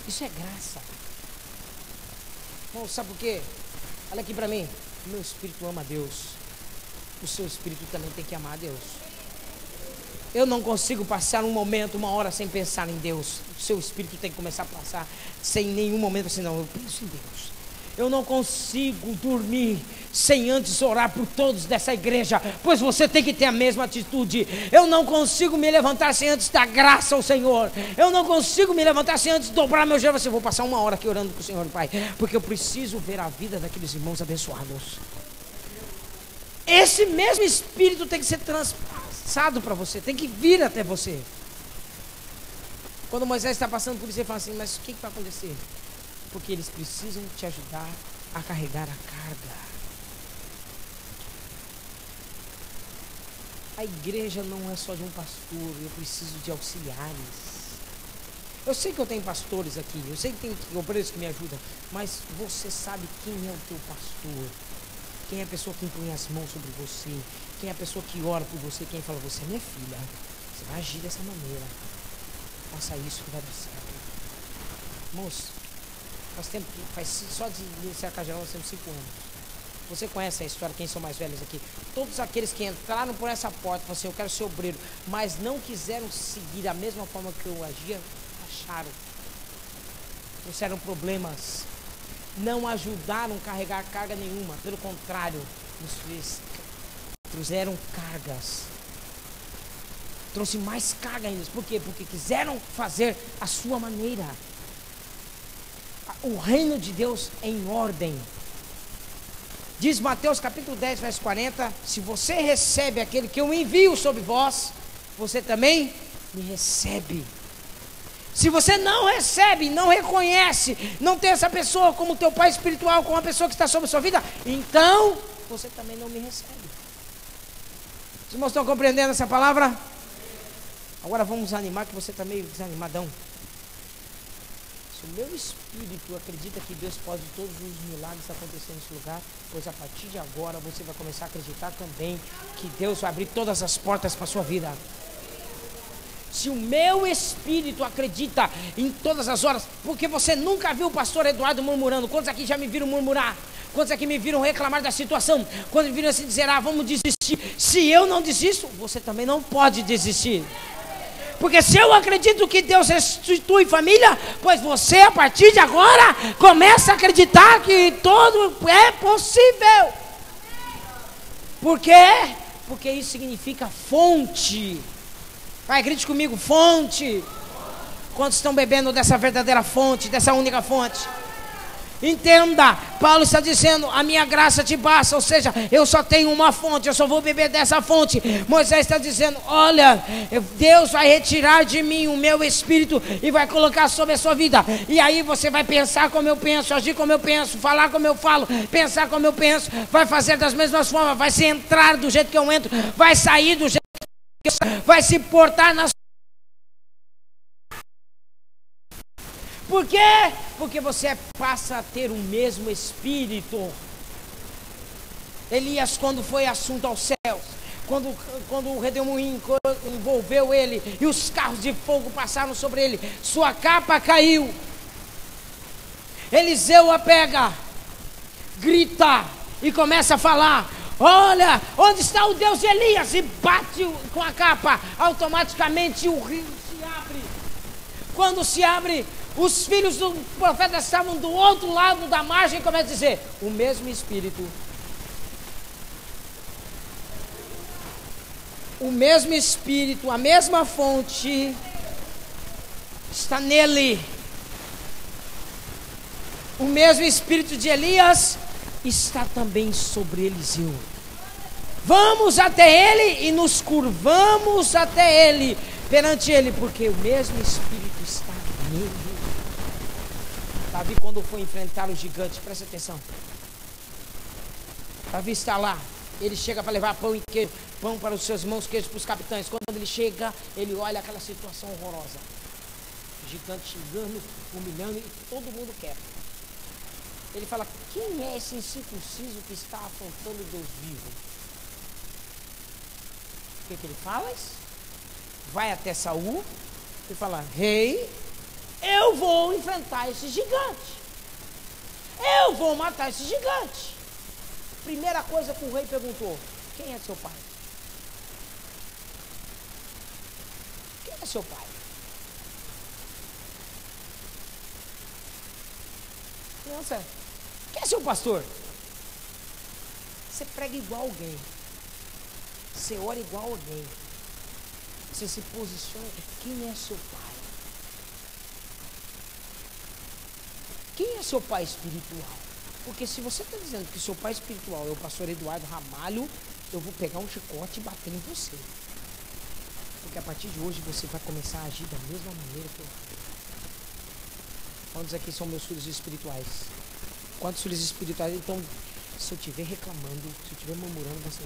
Isso é graça. Bom, sabe por quê? Olha aqui para mim. O meu espírito ama a Deus. O seu espírito também tem que amar a Deus. Eu não consigo passar um momento, uma hora sem pensar em Deus. O seu espírito tem que começar a passar sem nenhum momento assim, não, eu penso em Deus. Eu não consigo dormir sem antes orar por todos dessa igreja, pois você tem que ter a mesma atitude. Eu não consigo me levantar sem antes dar graça ao Senhor. Eu não consigo me levantar sem antes dobrar meu joelho. Eu vou passar uma hora aqui orando para o Senhor, Pai, porque eu preciso ver a vida daqueles irmãos abençoados. Esse mesmo espírito tem que ser transpassado para você, tem que vir até você. Quando Moisés está passando por isso, ele fala assim: mas o que vai acontecer? Porque eles precisam te ajudar a carregar a carga. A igreja não é só de um pastor, eu preciso de auxiliares. Eu sei que eu tenho pastores aqui, eu sei que tem obreiros que me ajudam, mas você sabe quem é o teu pastor? Quem é a pessoa que impõe as mãos sobre você? Quem é a pessoa que ora por você? Quem fala: você é minha filha, você vai agir dessa maneira, faça isso que vai dar certo. Moço, só de iniciar a Cajarão nós temos 5 anos. Você conhece a história, quem são mais velhos aqui? Todos aqueles que entraram por essa porta, falaram assim: eu quero ser obreiro, mas não quiseram seguir a mesma forma que eu agia, acharam, trouxeram problemas, não ajudaram a carregar carga nenhuma, pelo contrário, trouxeram cargas, trouxe mais carga ainda. Por quê? Porque quiseram fazer a sua maneira. O reino de Deus é em ordem. Diz Mateus capítulo 10, verso 40: se você recebe aquele que eu envio sobre vós, você também me recebe. Se você não recebe, não reconhece, não tem essa pessoa como teu pai espiritual, como uma pessoa que está sobre a sua vida, então você também não me recebe. Os irmãos estão compreendendo essa palavra? Agora vamos animar, que você está meio desanimadão. Se o meu espírito acredita que Deus pode todos os milagres acontecer nesse lugar, pois a partir de agora você vai começar a acreditar também que Deus vai abrir todas as portas para a sua vida. Se o meu espírito acredita em todas as horas, porque você nunca viu o pastor Eduardo murmurando. Quantos aqui já me viram murmurar? Quantos aqui me viram reclamar da situação? Quantos me viram assim dizer: vamos desistir? Se eu não desisto, você também não pode desistir. Porque se eu acredito que Deus restitui família, pois você a partir de agora começa a acreditar que tudo é possível. Por quê? Porque isso significa fonte. Vai, grite comigo: fonte. Quantos estão bebendo dessa verdadeira fonte, dessa única fonte? Entenda, Paulo está dizendo: a minha graça te basta, ou seja, eu só tenho uma fonte, eu só vou beber dessa fonte. Moisés está dizendo: olha, Deus vai retirar de mim o meu espírito e vai colocar sobre a sua vida, e aí você vai pensar como eu penso, agir como eu penso, falar como eu falo, pensar como eu penso, vai fazer das mesmas formas, vai se entrar do jeito que eu entro, vai sair do jeito que eu saio, vai se portar nas... Por quê? Porque você passa a ter o mesmo espírito. Elias, quando foi assunto aos céus, quando o redemoinho envolveu ele e os carros de fogo passaram sobre ele, sua capa caiu. Eliseu a pega, grita e começa a falar: olha, onde está o Deus de Elias? E bate com a capa. Automaticamente o rio se abre. Quando se abre, os filhos do profeta estavam do outro lado da margem. Começa a dizer: o mesmo Espírito, a mesma fonte está nele. O mesmo Espírito de Elias está também sobre Eliseu. Vamos até ele e nos curvamos até ele, perante ele, porque o mesmo Espírito está nele. Davi, quando foi enfrentar o gigante, presta atenção, Davi está lá, ele chega para levar pão e queijo, pão para os seus irmãos, queijo para os capitães. Quando ele chega, ele olha aquela situação horrorosa, o gigante xingando, humilhando, e todo mundo quer. Ele fala: quem é esse incircunciso que está afrontando Deus vivo? O que ele fala? vai até Saul e fala: rei, eu vou enfrentar esse gigante, eu vou matar esse gigante. Primeira coisa que o rei perguntou: quem é seu pai? Quem é seu pai? Criança, quem é seu pastor? Você prega igual alguém, você ora igual alguém, você se posiciona. Quem é seu pai? Quem é seu pai espiritual? Porque se você está dizendo que seu pai espiritual é o pastor Eduardo Ramalho, eu vou pegar um chicote e bater em você. Porque a partir de hoje você vai começar a agir da mesma maneira que eu. Quantos aqui são meus filhos espirituais? Quantos filhos espirituais? Então, se eu estiver reclamando, se eu estiver murmurando, você...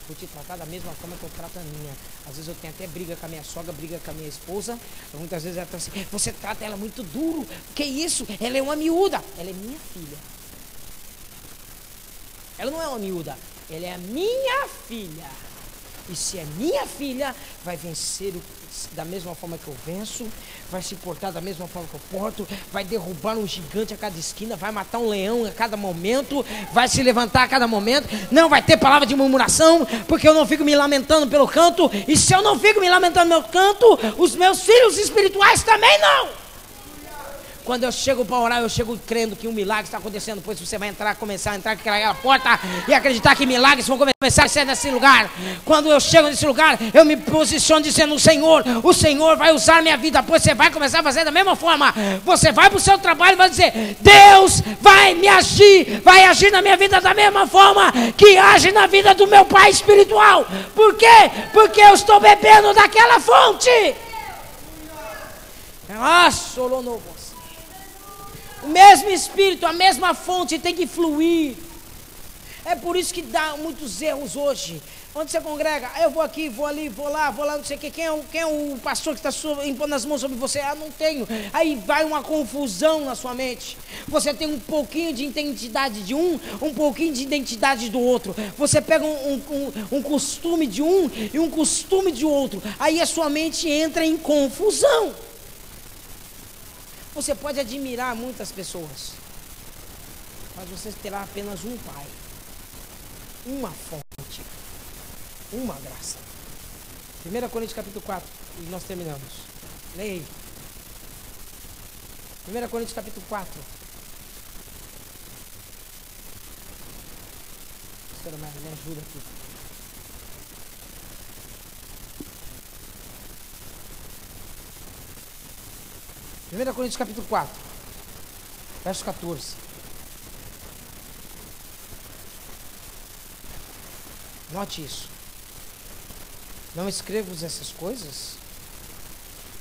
vou te tratar da mesma forma que eu trato a minha. Às vezes eu tenho até briga com a minha sogra, briga com a minha esposa. Muitas vezes ela está assim: você trata ela muito duro. Que isso? Ela é uma miúda. Ela é minha filha. Ela não é uma miúda, ela é a minha filha. E se é minha filha, vai vencer da mesma forma que eu venço, vai se portar da mesma forma que eu porto, vai derrubar um gigante a cada esquina, vai matar um leão a cada momento, vai se levantar a cada momento. Não vai ter palavra de murmuração, porque eu não fico me lamentando pelo canto. E se eu não fico me lamentando pelo canto, os meus filhos espirituais também não. Quando eu chego para orar, eu chego crendo que um milagre está acontecendo. Pois você vai começar a entrar naquela porta e acreditar que milagres vão começar a ser nesse lugar. Quando eu chego nesse lugar, eu me posiciono dizendo: o Senhor vai usar minha vida. Pois você vai começar a fazer da mesma forma. Você vai para o seu trabalho e vai dizer: Deus vai me agir, vai agir na minha vida da mesma forma que age na vida do meu pai espiritual. Por quê? Porque eu estou bebendo daquela fonte. O mesmo Espírito, a mesma fonte tem que fluir. É por isso que dá muitos erros hoje. Onde você congrega: eu vou aqui, vou ali, vou lá, não sei o que. Quem é o pastor que está impondo as mãos sobre você? Ah, não tenho. Aí vai uma confusão na sua mente. Você tem um pouquinho de identidade de um pouquinho de identidade do outro. Você pega um costume de um e um costume de outro. Aí a sua mente entra em confusão. Você pode admirar muitas pessoas, mas você terá apenas um pai, uma fonte, uma graça. 1 Coríntios capítulo 4, e nós terminamos. Leia aí. 1 Coríntios capítulo 4. Senhora, me ajuda aqui. Primeira Coríntios capítulo 4, verso 14. Note isso. Não escrevo-vos essas coisas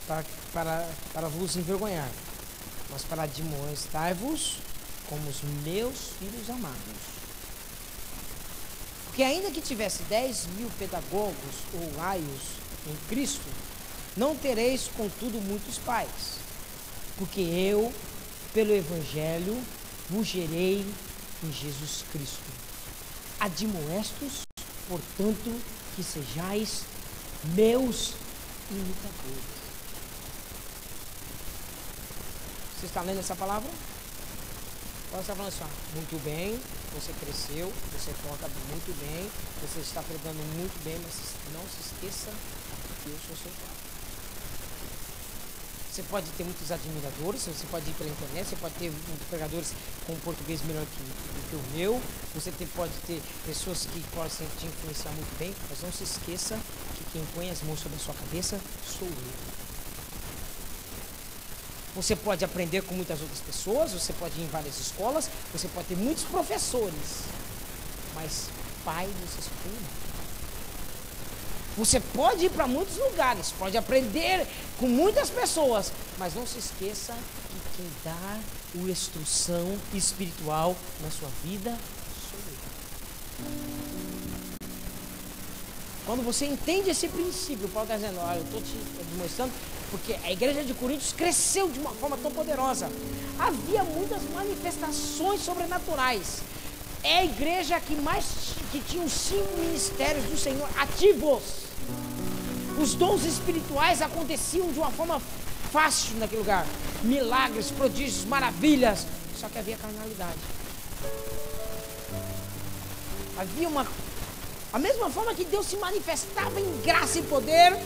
para vos envergonhar, mas para admoestar-vos como os meus filhos amados. Porque ainda que tivesse 10.000 pedagogos ou aios em Cristo, não tereis contudo muitos pais. Porque eu, pelo Evangelho, vos gerei em Jesus Cristo. Admoestos, portanto, que sejais meus imitadores. Você está lendo essa palavra? Você está falando assim: muito bem, você cresceu, você toca muito bem, você está pregando muito bem, mas não se esqueça que eu sou seu pai. Você pode ter muitos admiradores, você pode ir pela internet, você pode ter muitos pregadores com um português melhor que o meu, você pode ter pessoas que podem te influenciar muito bem, mas não se esqueça que quem põe as mãos sobre a sua cabeça sou eu. Você pode aprender com muitas outras pessoas, você pode ir em várias escolas, você pode ter muitos professores, mas pai você só tem um. Você pode ir para muitos lugares, pode aprender com muitas pessoas, mas não se esqueça que quem dá a instrução espiritual na sua vida sou eu. Quando você entende esse princípio, Paulo está dizendo: olha, eu estou te demonstrando, porque a igreja de Coríntios cresceu de uma forma tão poderosa. Havia muitas manifestações sobrenaturais. É a igreja que tinha os 5 ministérios do Senhor ativos. Os dons espirituais aconteciam de uma forma fácil naquele lugar. Milagres, prodígios, maravilhas. Só que havia carnalidade. Havia a mesma forma que Deus se manifestava em graça e poder,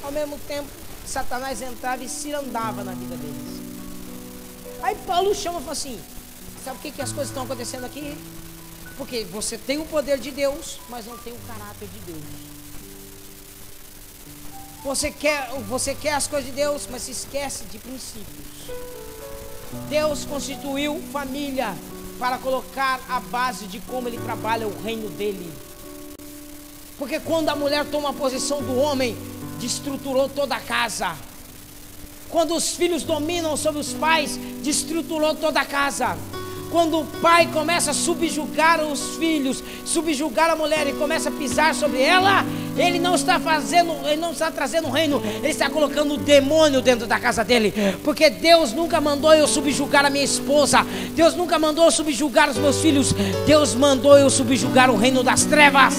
ao mesmo tempo Satanás entrava e se andava na vida deles. Aí Paulo chama e fala assim: sabe por que as coisas estão acontecendo aqui? Porque você tem o poder de Deus, mas não tem o caráter de Deus. Você quer as coisas de Deus, mas se esquece de princípios. Deus constituiu família para colocar a base de como Ele trabalha o reino dEle. Porque quando a mulher toma a posição do homem, destruturou toda a casa. Quando os filhos dominam sobre os pais, destruturou toda a casa. Quando o pai começa a subjugar os filhos, subjugar a mulher e começa a pisar sobre ela, ele não está trazendo o reino, ele está colocando o demônio dentro da casa dele. Porque Deus nunca mandou eu subjugar a minha esposa, Deus nunca mandou eu subjugar os meus filhos, Deus mandou eu subjugar o reino das trevas.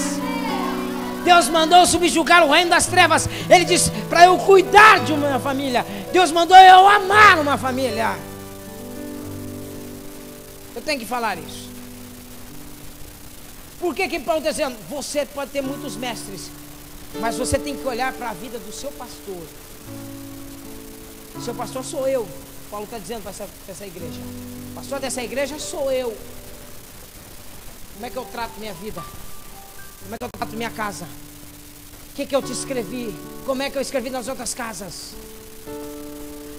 Deus mandou eu subjugar o reino das trevas. Ele disse para eu cuidar de uma família. Deus mandou eu amar uma família. Eu tenho que falar isso. Por que Paulo está dizendo? Você pode ter muitos mestres, mas você tem que olhar para a vida do seu pastor. O seu pastor sou eu. Paulo está dizendo para essa igreja. O pastor dessa igreja sou eu. Como é que eu trato minha vida? Como é que eu trato minha casa? O que eu te escrevi? Como é que eu escrevi nas outras casas?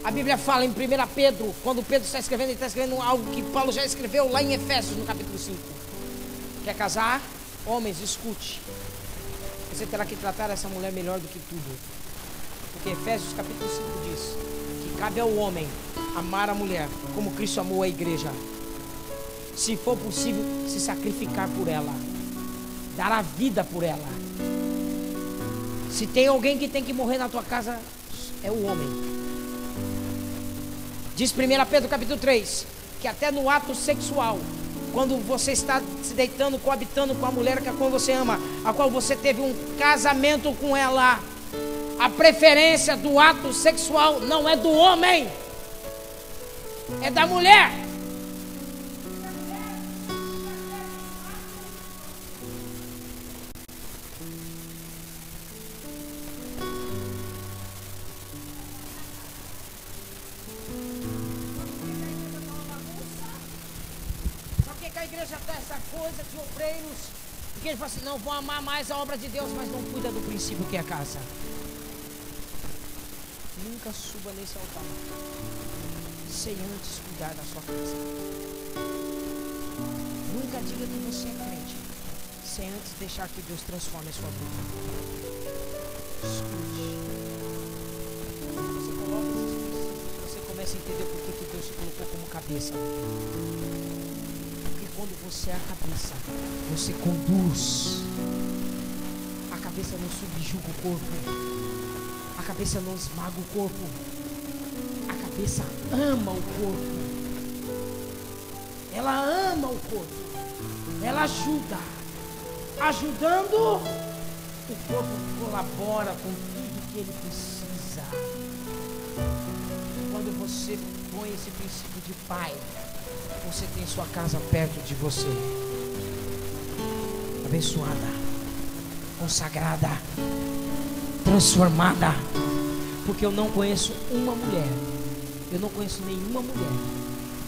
A Bíblia fala em 1 Pedro, quando Pedro está escrevendo, ele está escrevendo algo que Paulo já escreveu lá em Efésios, no capítulo 5. Quer casar? Homens, escute. Você terá que tratar essa mulher melhor do que tudo. Porque Efésios capítulo 5 diz que cabe ao homem amar a mulher como Cristo amou a igreja. Se for possível, se sacrificar por ela, dar a vida por ela. Se tem alguém que tem que morrer na tua casa, é o homem. Diz 1 Pedro capítulo 3, que até no ato sexual, quando você está se deitando, coabitando com a mulher que a qual você ama, a qual você teve um casamento com ela, a preferência do ato sexual não é do homem, é da mulher. De obreiros, porque ele fala assim: não vão amar mais a obra de Deus, mas não cuida do princípio que é a casa. Nunca suba nesse altar sem antes cuidar da sua casa. Nunca diga que você é crente sem antes deixar que Deus transforme a sua vida. Escute. Você coloca esses princípios, você começa a entender por que Deus te colocou como cabeça. Quando você é a cabeça, você conduz. A cabeça não subjuga o corpo. A cabeça não esmaga o corpo. A cabeça ama o corpo. Ela ama o corpo. Ela ajuda. Ajudando, o corpo colabora com tudo que ele precisa. Quando você põe esse princípio de pai, você tem sua casa perto de você, abençoada, consagrada, transformada. Porque eu não conheço uma mulher, eu não conheço nenhuma mulher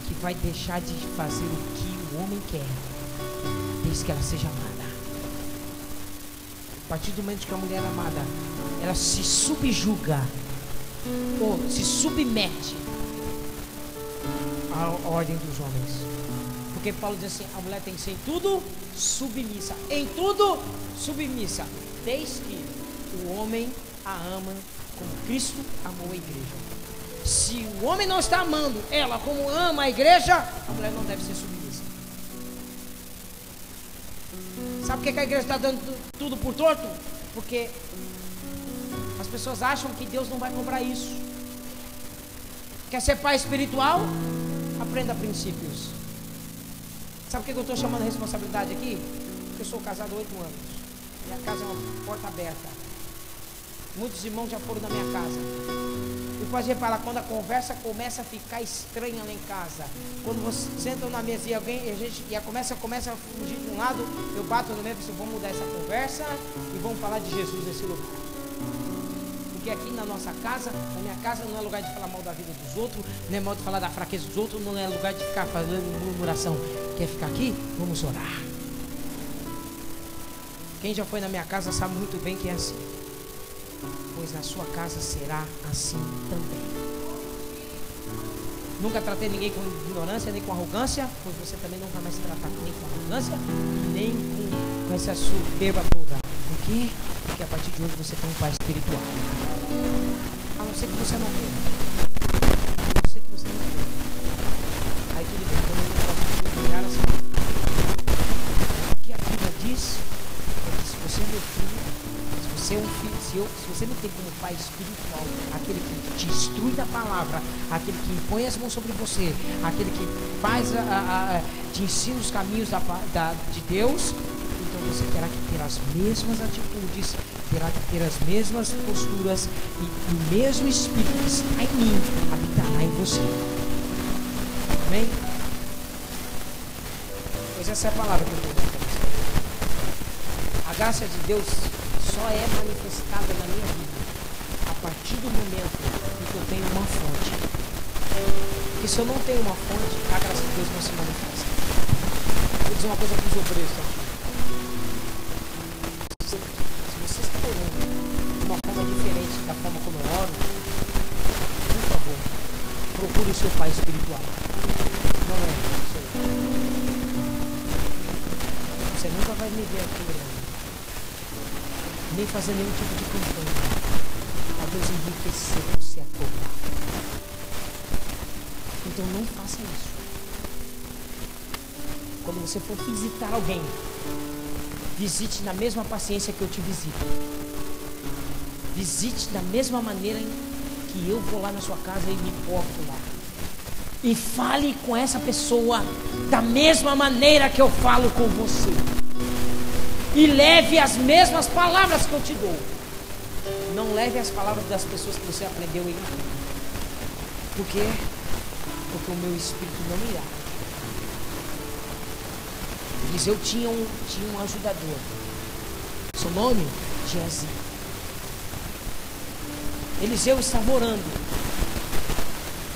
que vai deixar de fazer o que o homem quer, desde que ela seja amada. A partir do momento que a mulher é amada, ela se subjuga ou se submete a ordem dos homens. Porque Paulo diz assim: a mulher tem que ser em tudo submissa. Em tudo submissa, desde que o homem a ama como Cristo amou a igreja. Se o homem não está amando ela como ama a igreja, a mulher não deve ser submissa. Sabe por que a igreja está dando tudo por torto? Porque as pessoas acham que Deus não vai cobrar isso. Quer ser pai espiritual? Aprenda princípios. Sabe por que eu estou chamando a responsabilidade aqui? Porque eu sou casado há 8 anos. Minha casa é uma porta aberta. Muitos irmãos já foram na minha casa. E pode reparar, quando a conversa começa a ficar estranha lá em casa, quando vocês sentam na mesa e a conversa começa a fugir de um lado, eu bato no meio e falo, vamos mudar essa conversa e vamos falar de Jesus nesse lugar. Porque aqui na nossa casa, na minha casa, não é lugar de falar mal da vida dos outros, não é mal de falar da fraqueza dos outros, não é lugar de ficar fazendo murmuração. Quer ficar aqui? Vamos orar. Quem já foi na minha casa sabe muito bem que é assim. Pois na sua casa será assim também. Nunca tratei ninguém com ignorância, nem com arrogância, pois você também não vai mais tratar nem com arrogância, nem com essa soberba toda. Por quê? Porque a partir de hoje você tem um pai espiritual. A não ser que você não tenha. A não ser que você não tenha. Aí tudo bem, quando eu posso olhar assim. O que a Bíblia diz é que se você é meu filho, se você é um filho, se você me tem como pai espiritual, aquele que te instrui da palavra, aquele que impõe as mãos sobre você, aquele que faz te ensina os caminhos de Deus, então você terá que ter as mesmas atitudes, terá que ter as mesmas posturas, e o mesmo Espírito que está em mim habitará em você. Amém? Pois essa é a palavra que eu tenho para você. A graça de Deus só é manifestada na minha vida a partir do momento em que eu tenho uma fonte. Porque se eu não tenho uma fonte, a graça de Deus não se manifesta. Vou dizer uma coisa para os obreiros aqui. Se você está orando de uma forma diferente da forma como eu oro, por favor, procure o seu pai espiritual. Não é isso. Você nunca vai me ver aqui orando, nem fazer nenhum tipo de campanha para Deus enriquecer você a toda. Então não faça isso. Quando você for visitar alguém, visite na mesma paciência que eu te visito. Visite da mesma maneira que eu vou lá na sua casa e me porto lá. E fale com essa pessoa da mesma maneira que eu falo com você. E leve as mesmas palavras que eu te dou. Não leve as palavras das pessoas que você aprendeu em mim. Por quê? Porque o meu espírito não irá. Eliseu tinha um ajudador. Seu nome? Geazi. Eliseu estava orando.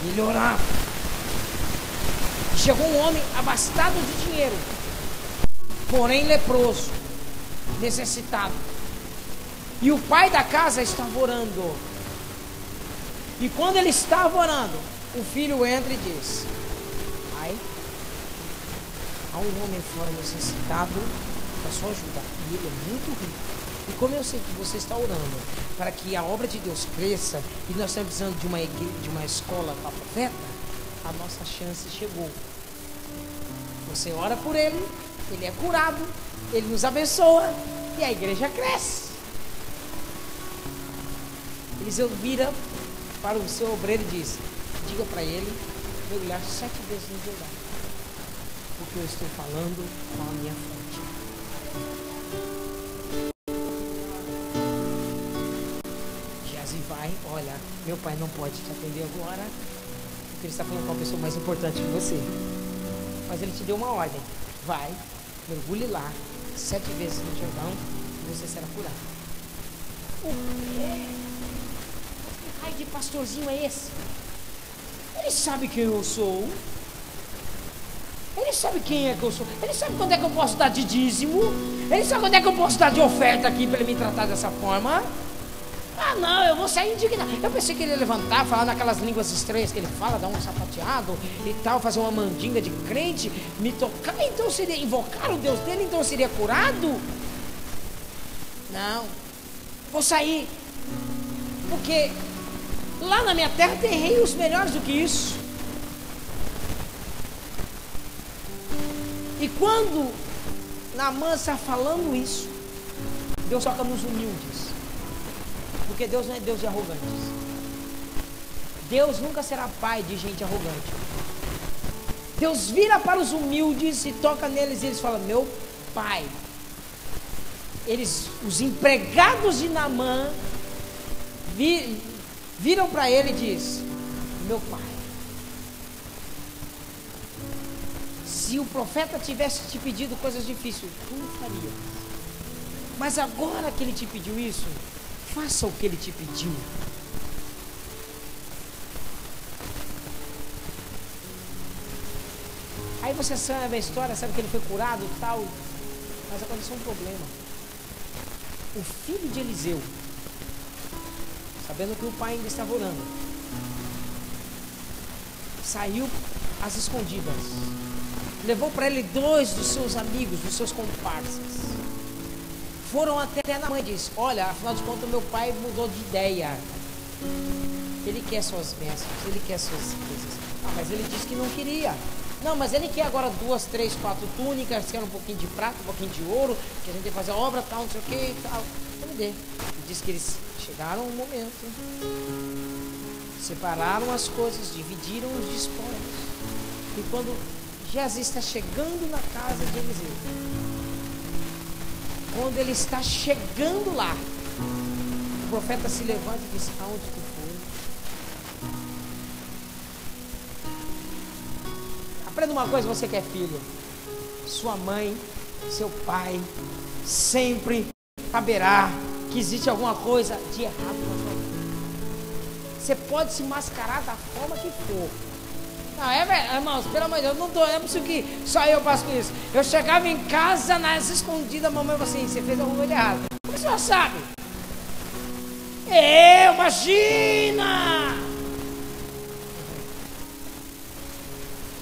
Ele orava. Chegou um homem abastado de dinheiro, porém leproso, necessitado. E o pai da casa estava orando. E quando ele estava orando, o filho entra e diz: pai, há um homem fora necessitado da sua ajuda, e ele é muito rico. E como eu sei que você está orando para que a obra de Deus cresça, e nós estamos precisando de uma escola para profeta, a nossa chance chegou. Você ora por ele, ele é curado, ele nos abençoa e a igreja cresce. Eliseu vira para o seu obreiro e diz: diga para ele mergulhar 7 vezes no Jordão, porque eu estou falando com a minha fonte. Geazi vai: olha, meu pai não pode te atender agora, porque ele está falando com uma pessoa mais importante que você. Mas ele te deu uma ordem: vai, mergulhe lá 7 vezes no Jordão e você será curado. O quê? Que raio de pastorzinho é esse? Ele sabe quem eu sou. Ele sabe quem é que eu sou. Ele sabe quando é que eu posso dar de dízimo. Ele sabe quando é que eu posso dar de oferta aqui para ele me tratar dessa forma. Ah não, eu vou sair indignado. Eu pensei que ele ia levantar, falar naquelas línguas estranhas que ele fala, dar um sapateado e tal, fazer uma mandinga de crente, me tocar, então seria invocar o Deus dele, então seria curado. Não, vou sair, porque lá na minha terra tem reis melhores do que isso. E quando Naamã está falando isso, Deus toca nos humildes. Porque Deus não é Deus de arrogantes. Deus nunca será pai de gente arrogante. Deus vira para os humildes e toca neles e eles falam: meu pai. Os empregados de Naamã viram para ele e diz: meu pai, se o profeta tivesse te pedido coisas difíceis, tu não faria. Mas agora que ele te pediu isso, faça o que ele te pediu. Aí você sabe a história, sabe que ele foi curado e tal. Mas aconteceu um problema. O filho de Eliseu, sabendo que o pai ainda estava orando, saiu às escondidas. Levou para ele 2 dos seus amigos, dos seus comparsas. Foram até na mãe e disse: olha, afinal de contas meu pai mudou de ideia. Ele quer suas bênçãos, ele quer suas coisas. Ah, mas ele disse que não queria. Não, mas ele quer agora 2, 3, 4 túnicas, quer um pouquinho de prata, um pouquinho de ouro, que a gente tem que fazer obra, tal, não sei o que e tal. Então me dê. Ele disse que eles chegaram um momento, separaram as coisas, dividiram os despojos. E quando Geazi está chegando na casa de Eliseu, quando ele está chegando lá, o profeta se levanta e diz: aonde tu foi? Aprenda uma coisa, você que é filho: sua mãe, seu pai, sempre saberá que existe alguma coisa de errado na sua vida. Você pode se mascarar da forma que for. Não, irmãos, pelo amor de Deus, não é possível que só eu passo com isso. Eu chegava em casa nas escondidas, a mamãe falou assim: você fez alguma coisa errada. Como você já sabe? Imagina!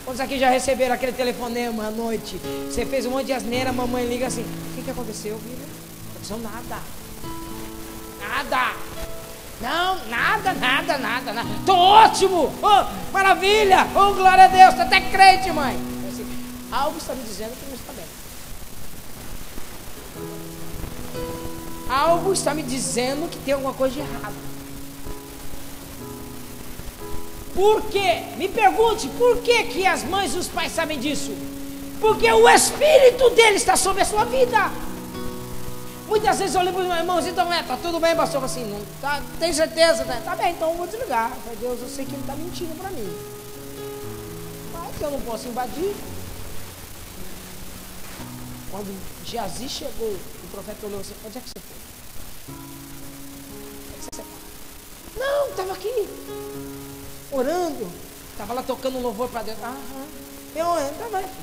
Quantos aqui já receberam aquele telefonema à noite? Você fez um monte de asneira, a mamãe liga assim: o que aconteceu, filha? Não aconteceu nada. Nada. Não, nada. Tô ótimo. Oh, maravilha. Oh, glória a Deus. Tô até crente, mãe. Assim, algo está me dizendo que não está bem. Algo está me dizendo que tem alguma coisa de errado. Por quê? Me pergunte, por que as mães e os pais sabem disso? Porque o Espírito dele está sobre a sua vida. Muitas vezes eu lembro dos meus irmãos: então tá tudo bem, pastor? Assim, não tá, tem certeza? Tá bem, então eu vou desligar. Meu Deus, eu sei que ele está mentindo para mim, mas eu não posso invadir. Quando Geazi chegou, o profeta olhou assim: onde é que você foi? Onde é que você foi? Não, estava aqui orando, estava lá tocando um louvor para Deus. Eu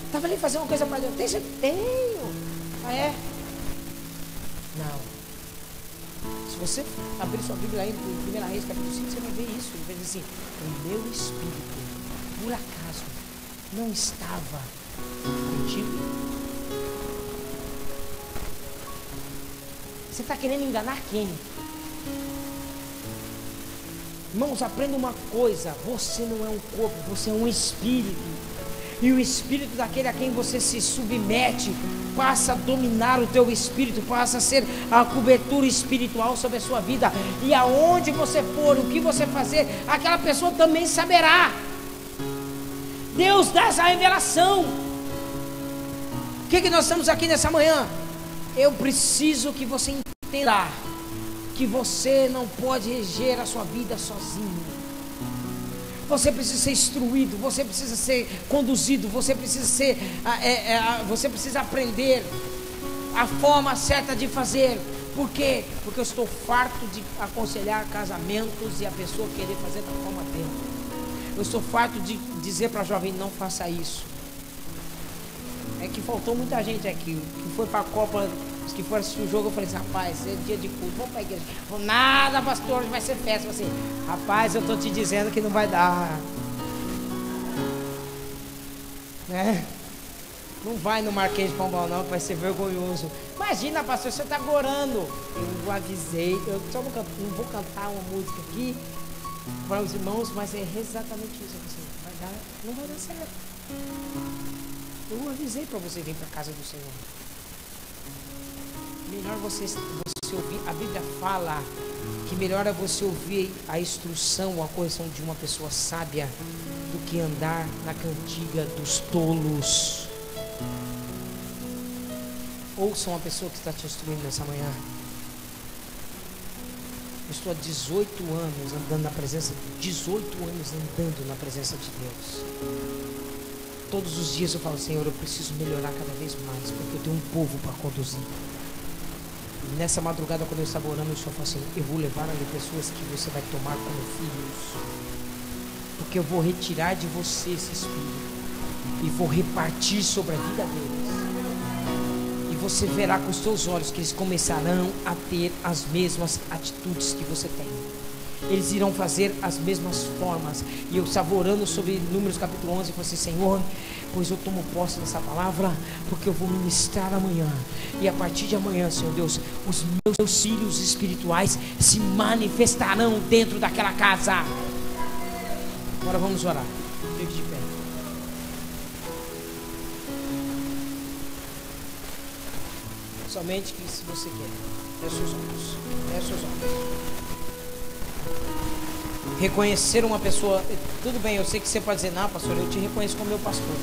estava ali fazendo uma coisa para Deus. Tem certeza? Tenho. Ah, é? Não. Se você abrir sua Bíblia aí no 1 Reis capítulo 5, você vai ver isso. Ele vai dizer assim: o meu espírito, por acaso, não estava contigo? Você está querendo enganar quem? Irmãos, aprenda uma coisa: você não é um corpo, você é um espírito. E o espírito daquele a quem você se submete passa a dominar o teu espírito, passa a ser a cobertura espiritual sobre a sua vida. E aonde você for, o que você fazer, aquela pessoa também saberá. Deus dá essa revelação. O que nós estamos aqui nessa manhã? Eu preciso que você entenda que você não pode reger a sua vida sozinho. Você precisa ser instruído, você precisa ser conduzido, você precisa ser, você precisa aprender a forma certa de fazer. Por quê? Porque eu estou farto de aconselhar casamentos e a pessoa querer fazer da forma dela. Eu estou farto de dizer para a jovem: não faça isso. É que faltou muita gente aqui que foi para a Copa, que foi assistir o jogo. Eu falei assim: rapaz, é dia de culto, vamos para a igreja. Falei: nada, pastor, hoje vai ser festa. Eu falei assim: rapaz, eu estou te dizendo que não vai dar, né? Não vai no Marquês de Pombal não, que vai ser vergonhoso. Imagina, pastor, você está gorando. Eu avisei, eu só não vou cantar uma música aqui para os irmãos, mas é exatamente isso. Eu falei assim: não vai dar certo. Eu avisei para você vir para a casa do Senhor. Melhor você ouvir. A Bíblia fala que melhor é você ouvir a instrução, a correção de uma pessoa sábia do que andar na cantiga dos tolos. Ouça uma pessoa que está te instruindo nessa manhã. Eu estou há 18 anos andando na presença, 18 anos andando na presença de Deus. Todos os dias eu falo, Senhor, eu preciso melhorar cada vez mais, porque eu tenho um povo para conduzir. E nessa madrugada, quando eu estava orando, o Senhor falou assim: eu vou levar ali pessoas que você vai tomar como filhos, porque eu vou retirar de você esse espírito e vou repartir sobre a vida deles. E você verá com os seus olhos que eles começarão a ter as mesmas atitudes que você tem. Eles irão fazer as mesmas formas. E eu estava orando sobre Números capítulo 11 e falei assim: Senhor, pois eu tomo posse dessa palavra, porque eu vou ministrar amanhã. E a partir de amanhã, Senhor Deus, os meus filhos espirituais se manifestarão dentro daquela casa. Agora vamos orar. Fique de pé. Somente que se você quer, feche os olhos. Feche os olhos. Reconhecer uma pessoa, tudo bem, eu sei que você pode dizer: não, pastor, eu te reconheço como meu pastor.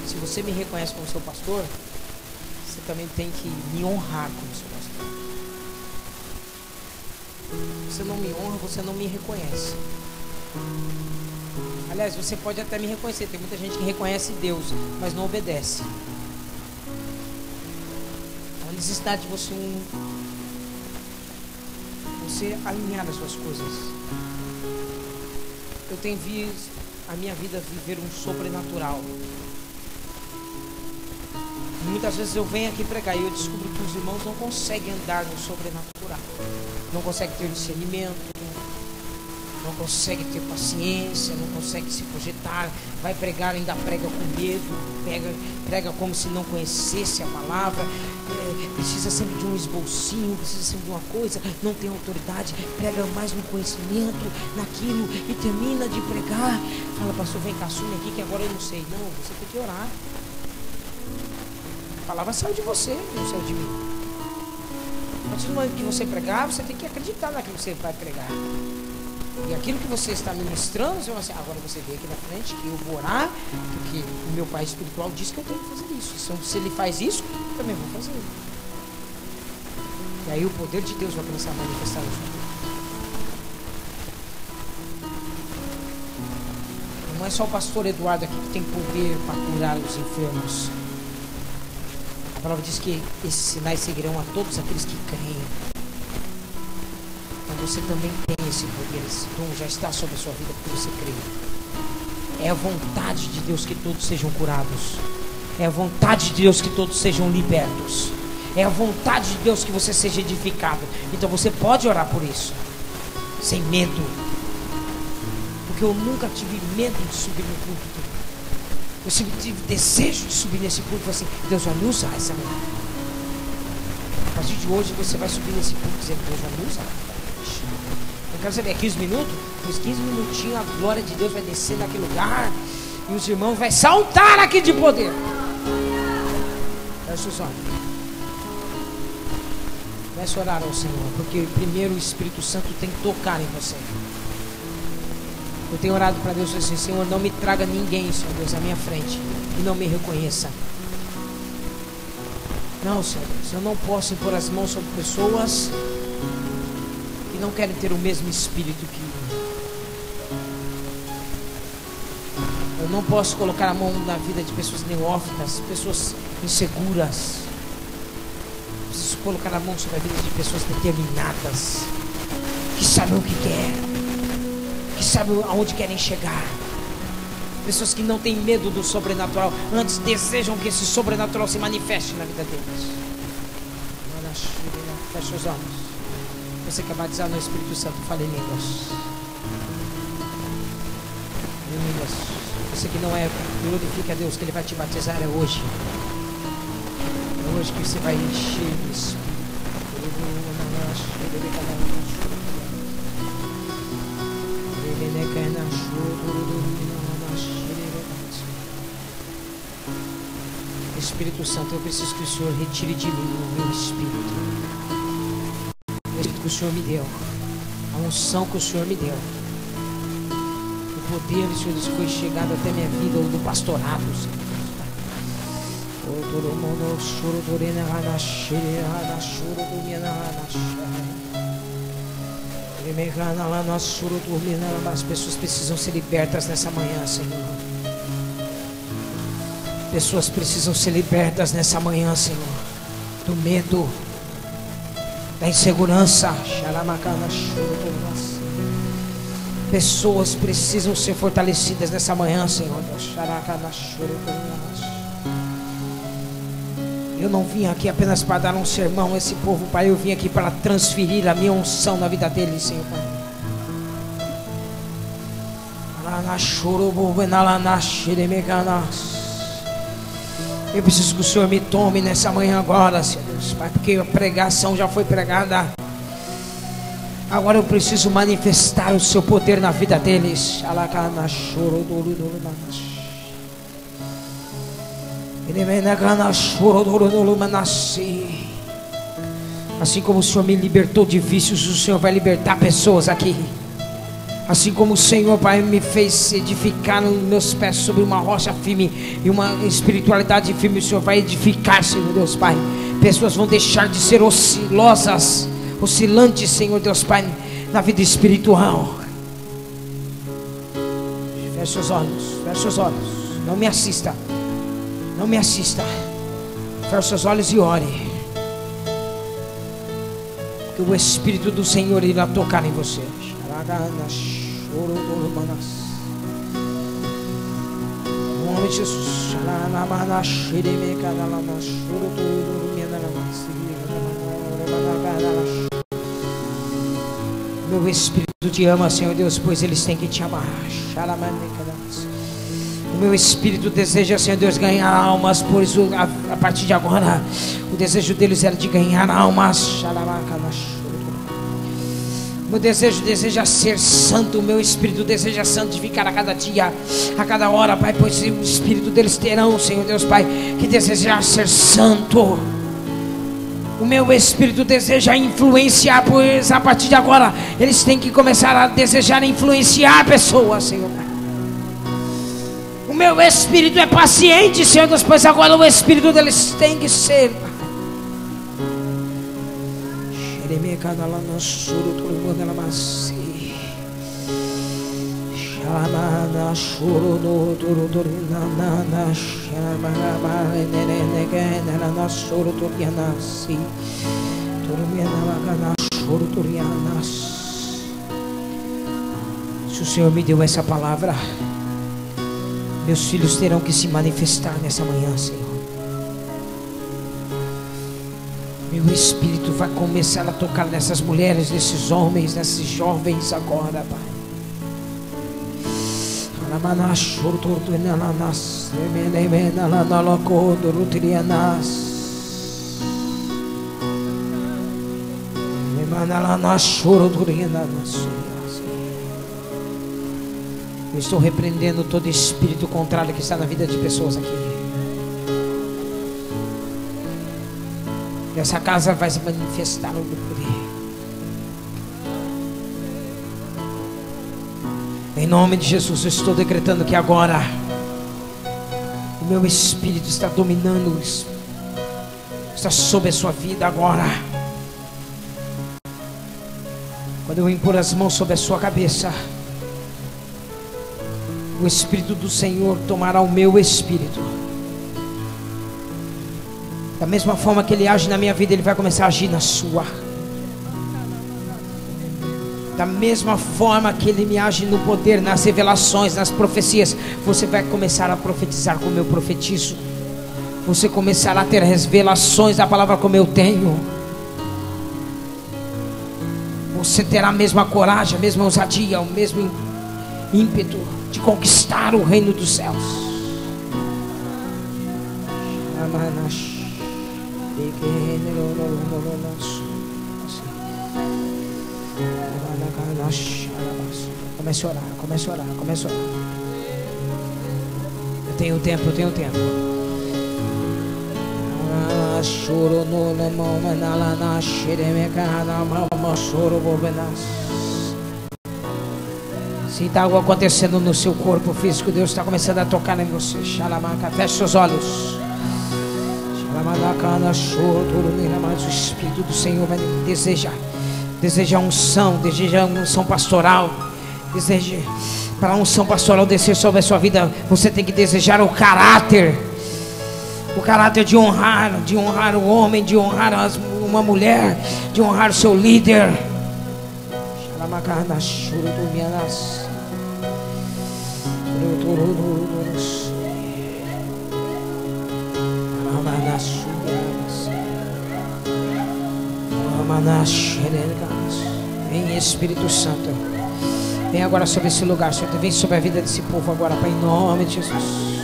Se você me reconhece como seu pastor, você também tem que me honrar como seu pastor. Você não me honra, você não me reconhece. Aliás, você pode até me reconhecer. Tem muita gente que reconhece Deus, mas não obedece. A necessidade de você alinhar as suas coisas. Eu tenho visto a minha vida viver um sobrenatural. Muitas vezes eu venho aqui pregar e eu descubro que os irmãos não conseguem andar no sobrenatural. Não conseguem ter discernimento, não conseguem ter paciência, não conseguem se projetar. Vai pregar, ainda prega com medo, prega como se não conhecesse a palavra. Precisa sempre de um esbocinho, precisa sempre de uma coisa, não tem autoridade, prega mais no conhecimento, naquilo, e termina de pregar. Fala: pastor, vem cá, assume aqui que agora eu não sei. Não, você tem que orar. A palavra saiu de você, não saiu de mim. A partir do momento que você pregar, você tem que acreditar naquilo que você vai pregar. E aquilo que você está ministrando, você vai assim: agora você vê aqui na frente que eu vou orar, porque o meu pai espiritual diz que eu tenho que fazer isso. Então, se ele faz isso, eu também vou fazer. E aí o poder de Deus vai começar a manifestar na sua vida. Não é só o pastor Eduardo aqui que tem poder para curar os enfermos. A palavra diz que esses sinais seguirão a todos aqueles que creem. Então você também tem esse poder, esse dom já está sobre a sua vida porque você crê. É a vontade de Deus que todos sejam curados. É a vontade de Deus que todos sejam libertos. É a vontade de Deus que você seja edificado. Então você pode orar por isso, sem medo. Porque eu nunca tive medo de subir no púlpito. Eu sempre tive desejo de subir nesse púlpito. Assim: Deus vai me usar essa manhã. A partir de hoje você vai subir nesse púlpito dizendo: Deus vai me usar. Eu quero saber, 15 minutos? Uns 15 minutinhos a glória de Deus vai descer naquele lugar e os irmãos vão saltar aqui de poder. Fecha os olhos. Comece a orar ao Senhor, porque primeiro o Espírito Santo tem que tocar em você. Eu tenho orado para Deus assim: Senhor, não me traga ninguém, Senhor Deus, à minha frente e não me reconheça. Não, Senhor Deus, eu não posso impor as mãos sobre pessoas que não querem ter o mesmo espírito que eu. Eu não posso colocar a mão na vida de pessoas neófitas, pessoas inseguras. Preciso colocar a mão sobre a vida de pessoas determinadas, que sabem o que querem, que sabem aonde querem chegar. Pessoas que não têm medo do sobrenatural, antes desejam que esse sobrenatural se manifeste na vida deles. Feche os olhos. Você quer batizar no Espírito Santo, fale em línguas. Em línguas. Você que não é, glorifique a Deus, que Ele vai te batizar, é hoje. É hoje que você vai encher de Espírito. Espírito Santo, eu preciso que o Senhor retire de mim o meu espírito. O espírito que o Senhor me deu, a unção que o Senhor me deu, o poder, Senhor, que foi chegado até minha vida, ou do pastorado, Senhor. As pessoas precisam ser libertas nessa manhã, Senhor. Pessoas precisam ser libertas nessa manhã, Senhor, do medo, da insegurança. Pessoas precisam ser fortalecidas nessa manhã, Senhor. Eu não vim aqui apenas para dar um sermão a esse povo, Pai. Eu vim aqui para transferir a minha unção na vida deles, Senhor, Pai. Eu preciso que o Senhor me tome nessa manhã agora, Senhor Deus, Pai, porque a pregação já foi pregada. Agora eu preciso manifestar o seu poder na vida deles. Assim como o Senhor me libertou de vícios, o Senhor vai libertar pessoas aqui. Assim como o Senhor, Pai, me fez edificar os meus pés sobre uma rocha firme e uma espiritualidade firme, o Senhor vai edificar, Senhor Deus, Pai. Pessoas vão deixar de ser oscilantes, Senhor Deus, Pai, na vida espiritual. Feche seus olhos, feche seus olhos. Não me assista, não me assista. Feche seus olhos e ore. Que o Espírito do Senhor irá tocar em você. Em nome de Jesus. Meu Espírito te ama, Senhor Deus, pois eles têm que te amar. O meu Espírito deseja, Senhor Deus, ganhar almas, pois a partir de agora o desejo deles era de ganhar almas. Meu desejo deseja ser santo. O meu Espírito deseja santificar a cada dia, a cada hora, Pai, pois o Espírito deles terão, Senhor Deus, Pai, que desejar ser santo. O meu Espírito deseja influenciar, pois a partir de agora eles têm que começar a desejar influenciar pessoas, Senhor. O meu Espírito é paciente, Senhor Deus, pois agora o Espírito deles tem que ser, Pai. Se o Senhor me deu essa palavra, meus filhos terão que se manifestar nessa manhã, Senhor. Meu Espírito vai começar a tocar nessas mulheres, nesses homens, nesses jovens agora, Pai. Eu estou repreendendo todo espírito contrário que está na vida de pessoas aqui. Essa casa vai se manifestar no poder. Em nome de Jesus, eu estou decretando que agora o meu Espírito está dominando, está sobre a sua vida agora. Quando eu impor as mãos sobre a sua cabeça, o Espírito do Senhor tomará o meu espírito. Da mesma forma que Ele age na minha vida, Ele vai começar a agir na sua. Da mesma forma que Ele me age no poder, nas revelações, nas profecias, você vai começar a profetizar como eu profetizo. Você começará a ter revelações da palavra como eu tenho. Você terá a mesma coragem, a mesma ousadia, o mesmo ímpeto de conquistar o reino dos céus. Comece a orar, comece a orar, comece a orar. Eu tenho tempo, eu tenho tempo. Sinta algo acontecendo no seu corpo físico. Deus está começando a tocar em você. Feche seus olhos. O Espírito do Senhor vai desejar Deseja unção, deseja unção pastoral. Deseja para a unção pastoral descer sobre a sua vida, você tem que desejar o caráter. O caráter de honrar o homem, de honrar uma mulher, de honrar o seu líder. Vem Espírito Santo, vem agora sobre esse lugar, Senhor. Vem sobre a vida desse povo agora, Pai, em nome de Jesus.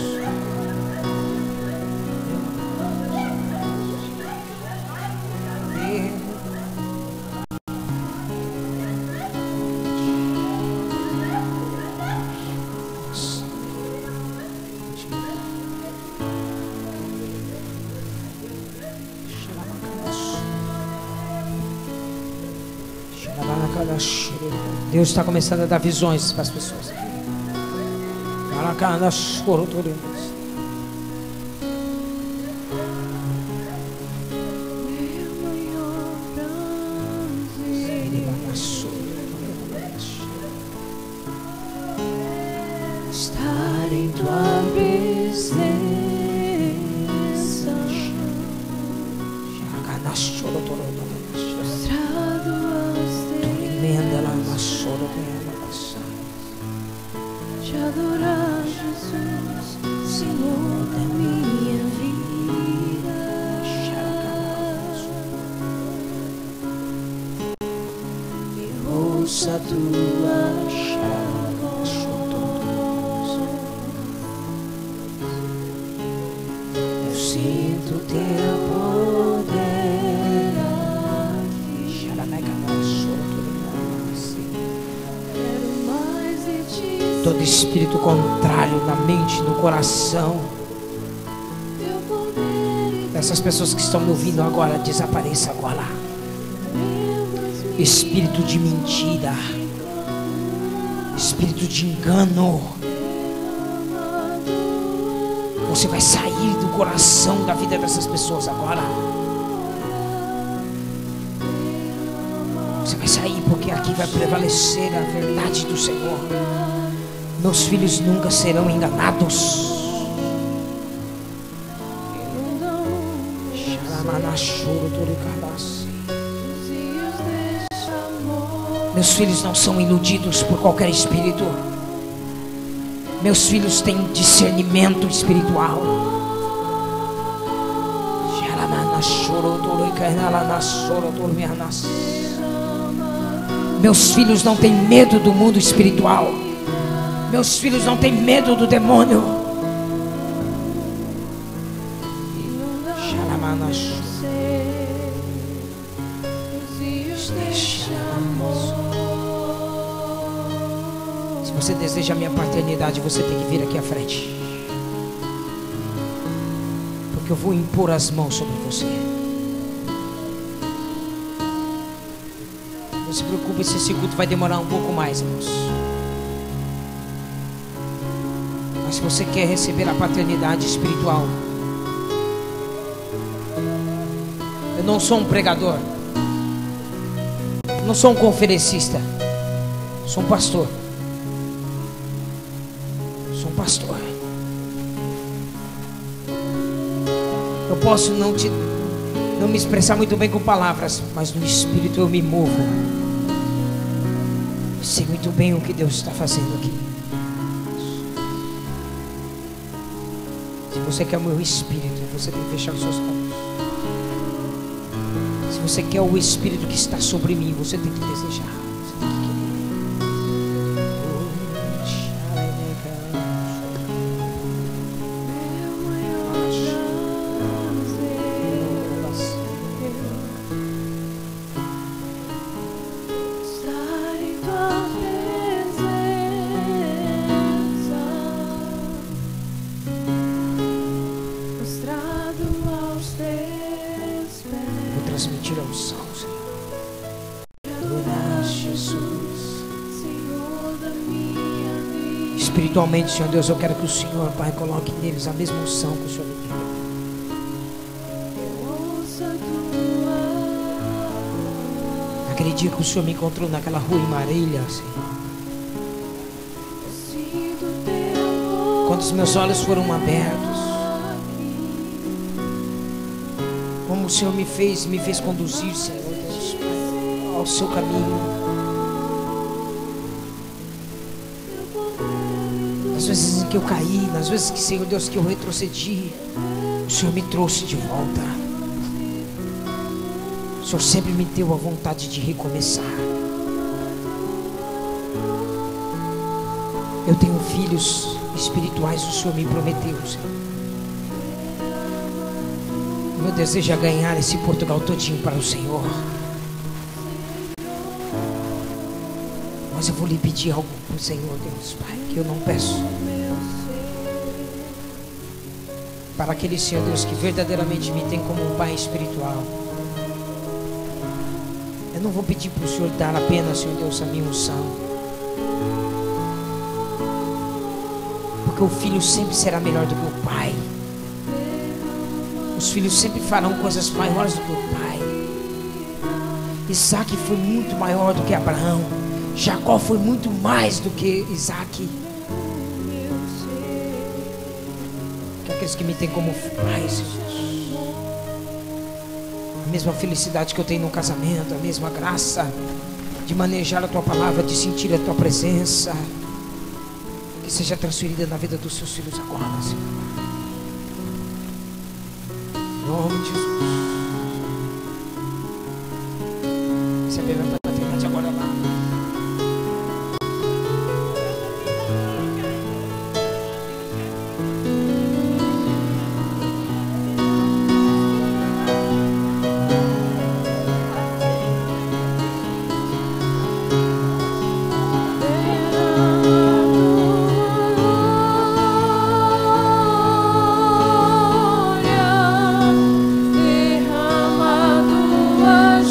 Deus está começando a dar visões para as pessoas. Estar em tua presença, prostrado aos te adorar, Jesus, Senhor da minha vida. E ouça a tua eu sinto teu poder aqui. Quero mais de ti. Todo espírito contrário na mente, no coração dessas pessoas que estão me ouvindo agora, desapareça agora. Espírito de mentira, espírito de engano, você vai sair do coração da vida dessas pessoas agora. Você vai sair, porque aqui vai prevalecer a verdade do Senhor. Meus filhos nunca serão enganados. Meus filhos não são iludidos por qualquer espírito. Meus filhos têm discernimento espiritual. Meus filhos não têm medo do mundo espiritual. Meus filhos não têm medo do demônio. Se você deseja a minha paternidade, você tem que vir aqui à frente, porque eu vou impor as mãos sobre você. Não se preocupe, esse culto vai demorar um pouco mais, irmãos. Mas se você quer receber a paternidade espiritual, eu não sou um pregador, eu não sou um conferencista, sou um pastor. Sou um pastor. Eu posso não me expressar muito bem com palavras, mas no Espírito eu me movo. Sei muito bem o que Deus está fazendo aqui. Se você quer o meu Espírito, você tem que fechar os seus olhos. Se você quer o Espírito que está sobre mim, você tem que desejar. Você tem que querer. Transmitir a unção, Senhor. Espiritualmente, Senhor Deus, eu quero que o Senhor, Pai, coloque neles a mesma unção que o Senhor me deu. Aquele dia que o Senhor me encontrou naquela rua em Marília, Senhor. Quando os meus olhos foram abertos, como o Senhor me fez conduzir, Senhor Deus, ao seu caminho. Nas vezes em que eu caí, nas vezes que, Senhor Deus, que eu retrocedi, o Senhor me trouxe de volta. O Senhor sempre me deu a vontade de recomeçar. Eu tenho filhos espirituais, o Senhor me prometeu, Senhor. Meu desejo é ganhar esse Portugal todinho para o Senhor. Mas eu vou lhe pedir algo para o Senhor, Deus, Pai, que eu não peço. Para aquele Senhor, Deus, que verdadeiramente me tem como um Pai espiritual. Eu não vou pedir para o Senhor dar apenas, Senhor Deus, a minha unção. Porque o filho sempre será melhor do que o pai. Os filhos sempre farão coisas maiores do que o pai. Isaac foi muito maior do que Abraão. Jacó foi muito mais do que Isaac. Que aqueles que me têm como pai, Jesus. A mesma felicidade que eu tenho no casamento, a mesma graça de manejar a tua palavra, de sentir a tua presença, que seja transferida na vida dos seus filhos agora, Senhor. Em nome de Jesus. Você levanta a maternidade agora lá. Derramado a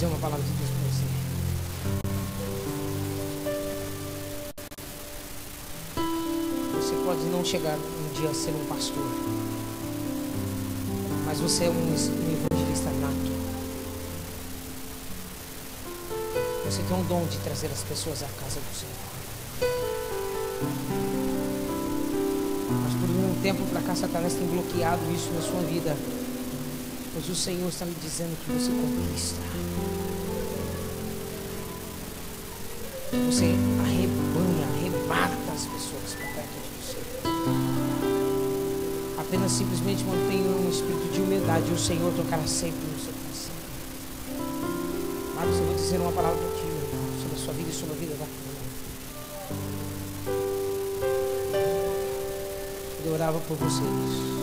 dizer uma palavra de Deus para você. Você pode não chegar um dia a ser um pastor, mas você é um evangelista nato. Você tem um dom de trazer as pessoas à casa do Senhor. Mas por um tempo para cá, Satanás tem bloqueado isso na sua vida. Pois o Senhor está me dizendo que você conquista. Você arrebanha, arrebata as pessoas para perto de você. Apenas simplesmente mantenha um espírito de humildade e o Senhor tocará sempre no seu coração. Marcos, eu vou dizer uma palavra para ti, sobre a sua vida e sobre a vida da tua. Eu orava por vocês.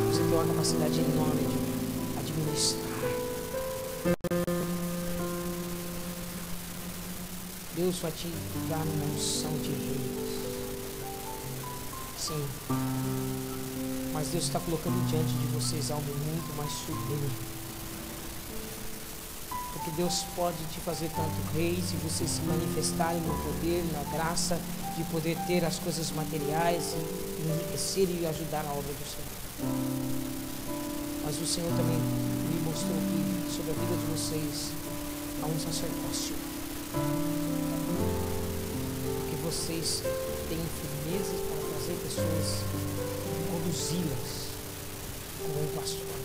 Você tem uma capacidade enorme de administrar. Deus vai te dar uma unção de reis. Sim. Mas Deus está colocando diante de vocês algo muito mais sublime. Porque Deus pode te fazer tanto reis e vocês se manifestarem no poder, na graça de poder ter as coisas materiais e enriquecer e ajudar a obra do Senhor. Mas o Senhor também me mostrou que sobre a vida de vocês há um sacerdócio. Porque vocês têm firmeza para trazer pessoas e conduzi-las como um pastor.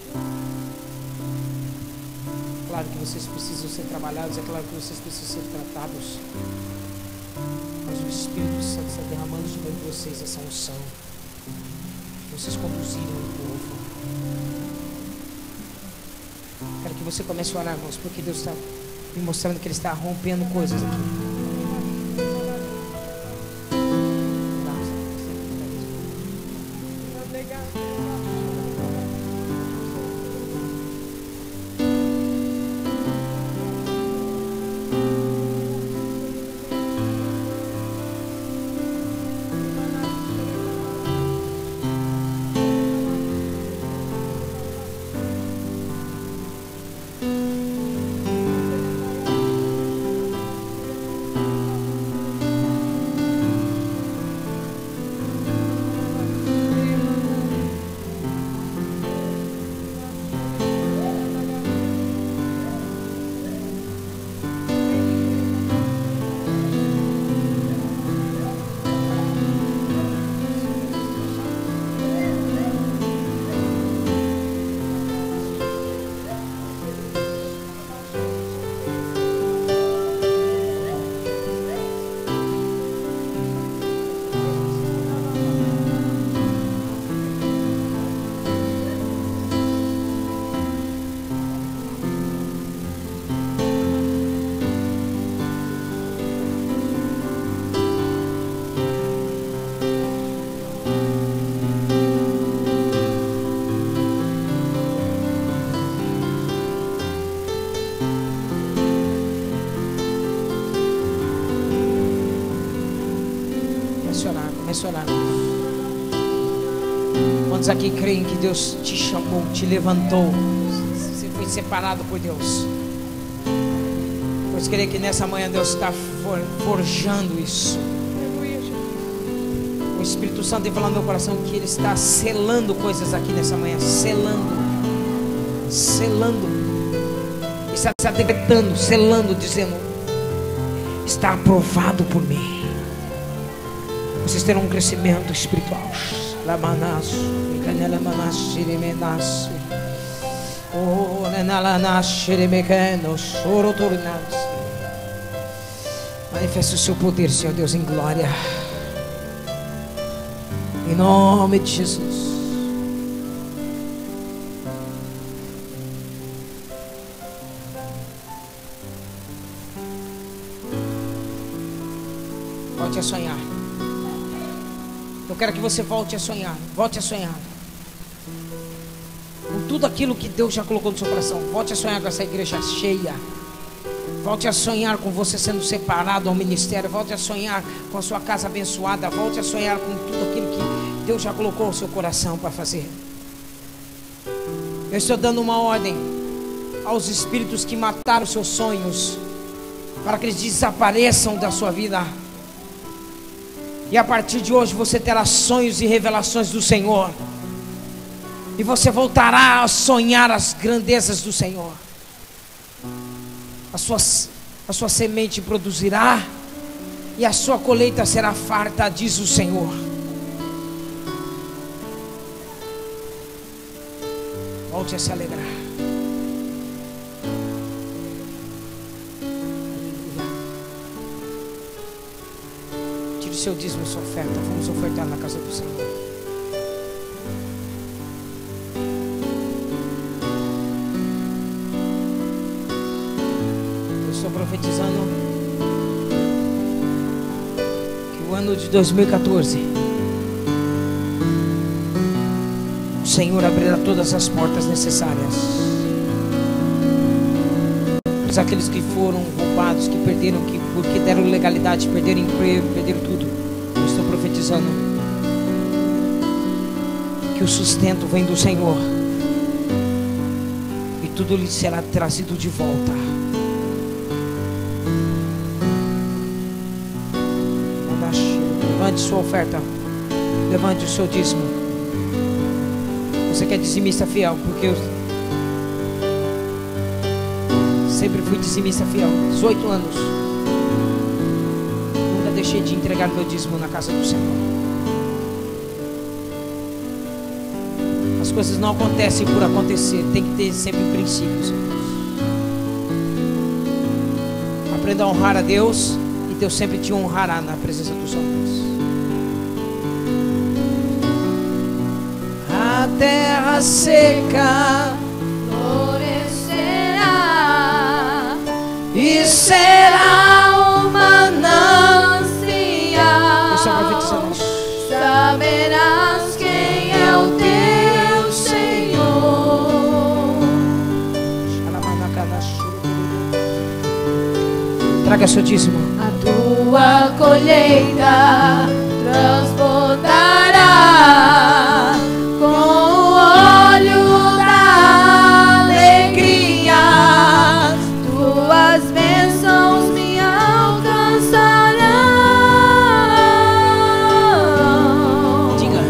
Claro que vocês precisam ser trabalhados, é claro que vocês precisam ser tratados. Mas o Espírito Santo está derramando sobre vocês essa unção. Vocês conduziram o povo. Quero que você comece a orar, irmãos, porque Deus está me mostrando que Ele está rompendo coisas aqui. Comece a orar. Quantos aqui creem que Deus te chamou, te levantou? Você foi separado por Deus. Pois creio que nessa manhã Deus está forjando isso. O Espírito Santo tem falado no meu coração que Ele está selando coisas aqui nessa manhã. Selando. Está se decretando, selando, dizendo: está aprovado por mim. Vocês terão um crescimento espiritual. Manifeste o seu poder, Senhor Deus, em glória. Em nome de Jesus. Volte a sonhar. Eu quero que você volte a sonhar. Volte a sonhar com tudo aquilo que Deus já colocou no seu coração. Volte a sonhar com essa igreja cheia. Volte a sonhar com você sendo separado ao ministério. Volte a sonhar com a sua casa abençoada. Volte a sonhar com tudo aquilo que Deus já colocou no seu coração para fazer. Eu estou dando uma ordem aos espíritos que mataram seus sonhos, para que eles desapareçam da sua vida. E a partir de hoje você terá sonhos e revelações do Senhor. E você voltará a sonhar as grandezas do Senhor. A sua semente produzirá e a sua colheita será farta, diz o Senhor. Volte a se alegrar. Tire o seu dízimo e sua oferta. Vamos ofertar na casa do Senhor. Eu estou profetizando que o ano de 2014 o Senhor abrirá todas as portas necessárias. Todos aqueles que foram roubados, que perderam, que porque deram legalidade, perderam emprego, perderam tudo. Eu estou profetizando que o sustento vem do Senhor e tudo lhe será trazido de volta. Levante sua oferta, levante o seu dízimo. Você que é dizimista fiel, porque eu sempre fui dizimista fiel, 18 anos. Nunca deixei de entregar meu dízimo na casa do Senhor. As coisas não acontecem por acontecer, tem que ter sempre princípios. Aprenda a honrar a Deus e Deus sempre te honrará na presença dos homens. A terra seca florescerá e será uma manancial. Saberás quem é o teu Senhor. Traga seu dízimo. A tua colheita transbordará com o óleo da alegria. Tuas bênçãos me alcançarão. Diga.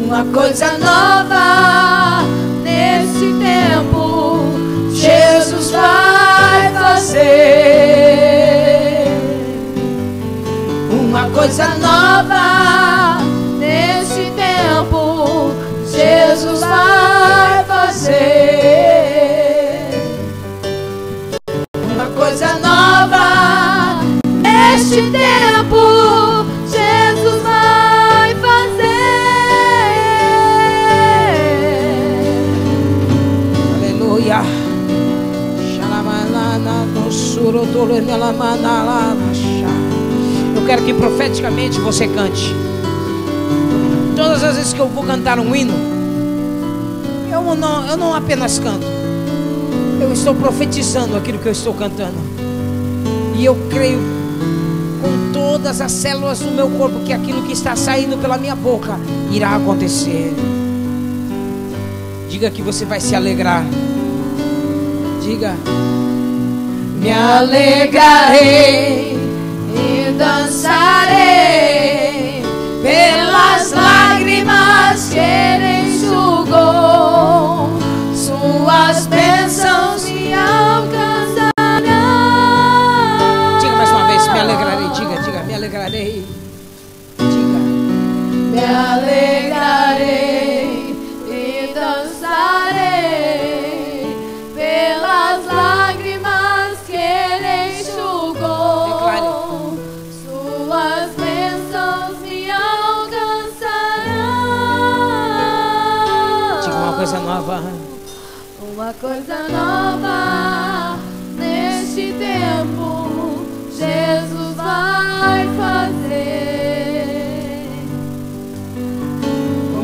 Uma coisa nova nesse tempo Jesus vai fazer. Uma coisa nova nesse tempo Jesus vai fazer. Uma coisa nova neste tempo Jesus vai fazer. Aleluia. Eu quero que profeticamente você cante. Todas as vezes que eu vou cantar um hino, eu não apenas canto, eu estou profetizando aquilo que eu estou cantando. E eu creio com todas as células do meu corpo que aquilo que está saindo pela minha boca irá acontecer. Diga que você vai se alegrar. Diga: me alegrarei e dançarei pelas lágrimas que Ele enxugou. Suas bênçãos me alcançarão. Diga mais uma vez: me alegrarei. Diga, me alegrarei. Diga: me alegrarei e dançarei pelas lágrimas que Ele enxugou. Declare. Suas bênçãos me alcançarão. Diga uma coisa nova. Uma coisa nova neste tempo Jesus vai fazer.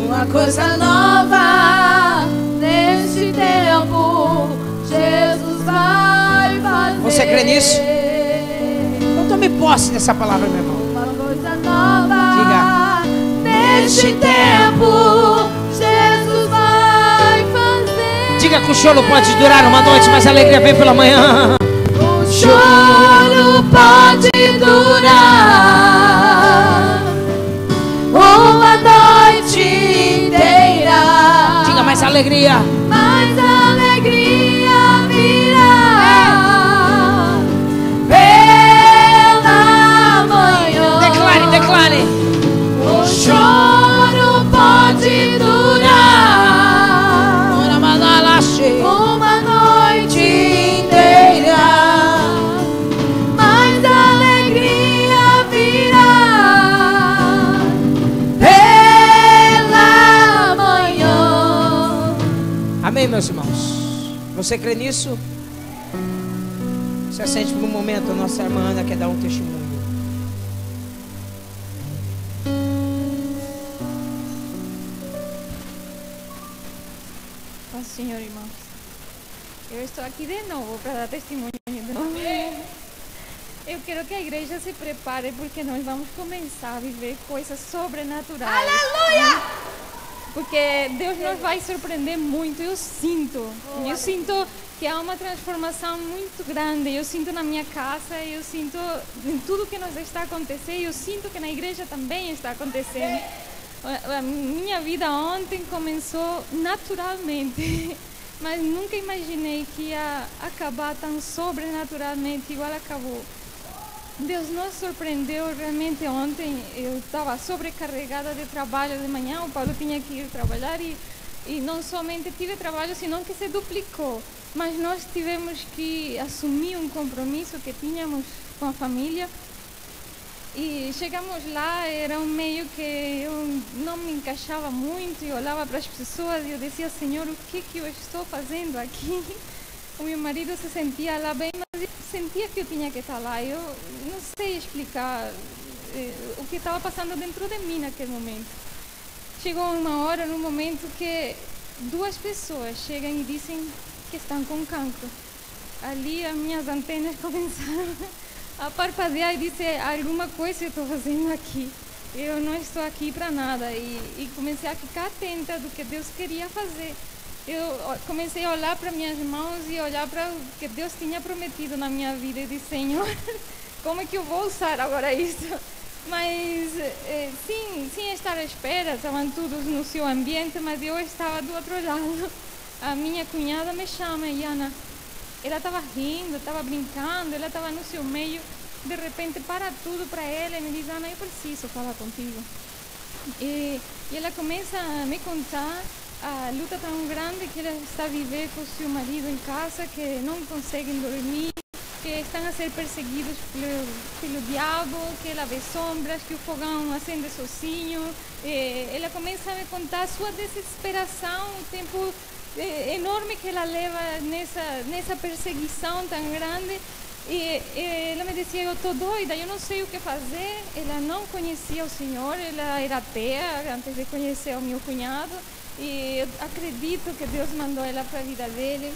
Uma coisa nova neste tempo Jesus vai fazer. Você crê nisso? Então tome posse dessa palavra, meu irmão. Uma coisa nova Diga. neste tempo Jesus vai fazer. Diga que o choro pode durar uma noite, mas a alegria vem pela manhã. O choro pode durar uma noite inteira. Diga, mas a alegria. Mas a alegria virá pela manhã. Declare, declare. O choro pode durar uma noite inteira, mas a alegria virá pela manhã. Amém, meus irmãos? Você crê nisso? Se assente por um momento, a nossa irmã Ana quer dar um testemunho. Senhor, irmãos, eu estou aqui de novo para dar testemunho de novo. Eu quero que a igreja se prepare, porque nós vamos começar a viver coisas sobrenaturais. Aleluia! Porque Deus nos vai surpreender muito. Eu sinto que há uma transformação muito grande. Eu sinto na minha casa, eu sinto em tudo que nos está acontecendo, eu sinto que na igreja também está acontecendo. A minha vida ontem começou naturalmente, mas nunca imaginei que ia acabar tão sobrenaturalmente igual acabou. Deus nos surpreendeu realmente ontem. Eu estava sobrecarregada de trabalho de manhã, o Paulo tinha que ir trabalhar e não somente tive trabalho, senão que se duplicou. Mas nós tivemos que assumir um compromisso que tínhamos com a família. E chegamos lá, era um meio que eu não me encaixava muito, e olhava para as pessoas e eu dizia, Senhor, o que eu estou fazendo aqui? O meu marido se sentia lá bem, mas eu sentia que eu tinha que estar lá. Eu não sei explicar o que estava passando dentro de mim naquele momento. Chegou uma hora, num momento que 2 pessoas chegam e dizem que estão com cancro. Ali as minhas antenas começaram a parpadear e disse, alguma coisa eu estou fazendo aqui, eu não estou aqui para nada, e comecei a ficar atenta do que Deus queria fazer. Eu comecei a olhar para minhas mãos e olhar para o que Deus tinha prometido na minha vida e disse, Senhor, como é que eu vou usar agora isso? Mas sem estar à espera, estavam todos no seu ambiente, mas eu estava do outro lado. A minha cunhada me chama, Iana. Ela estava rindo, estava brincando, ela estava no seu meio. De repente, para tudo para ela e me diz, Ana, eu preciso falar contigo. E ela começa a me contar a luta tão grande que ela está a viver com o seu marido em casa, que não conseguem dormir, que estão a ser perseguidos pelo diabo, que ela vê sombras, que o fogão acende sozinho. Ela começa a me contar a sua desesperação, o tempo enorme que ela leva nessa perseguição tão grande. E ela me dizia, eu estou doida, eu não sei o que fazer. Ela não conhecia o Senhor, ela era ateia antes de conhecer o meu cunhado, e eu acredito que Deus mandou ela para a vida dele.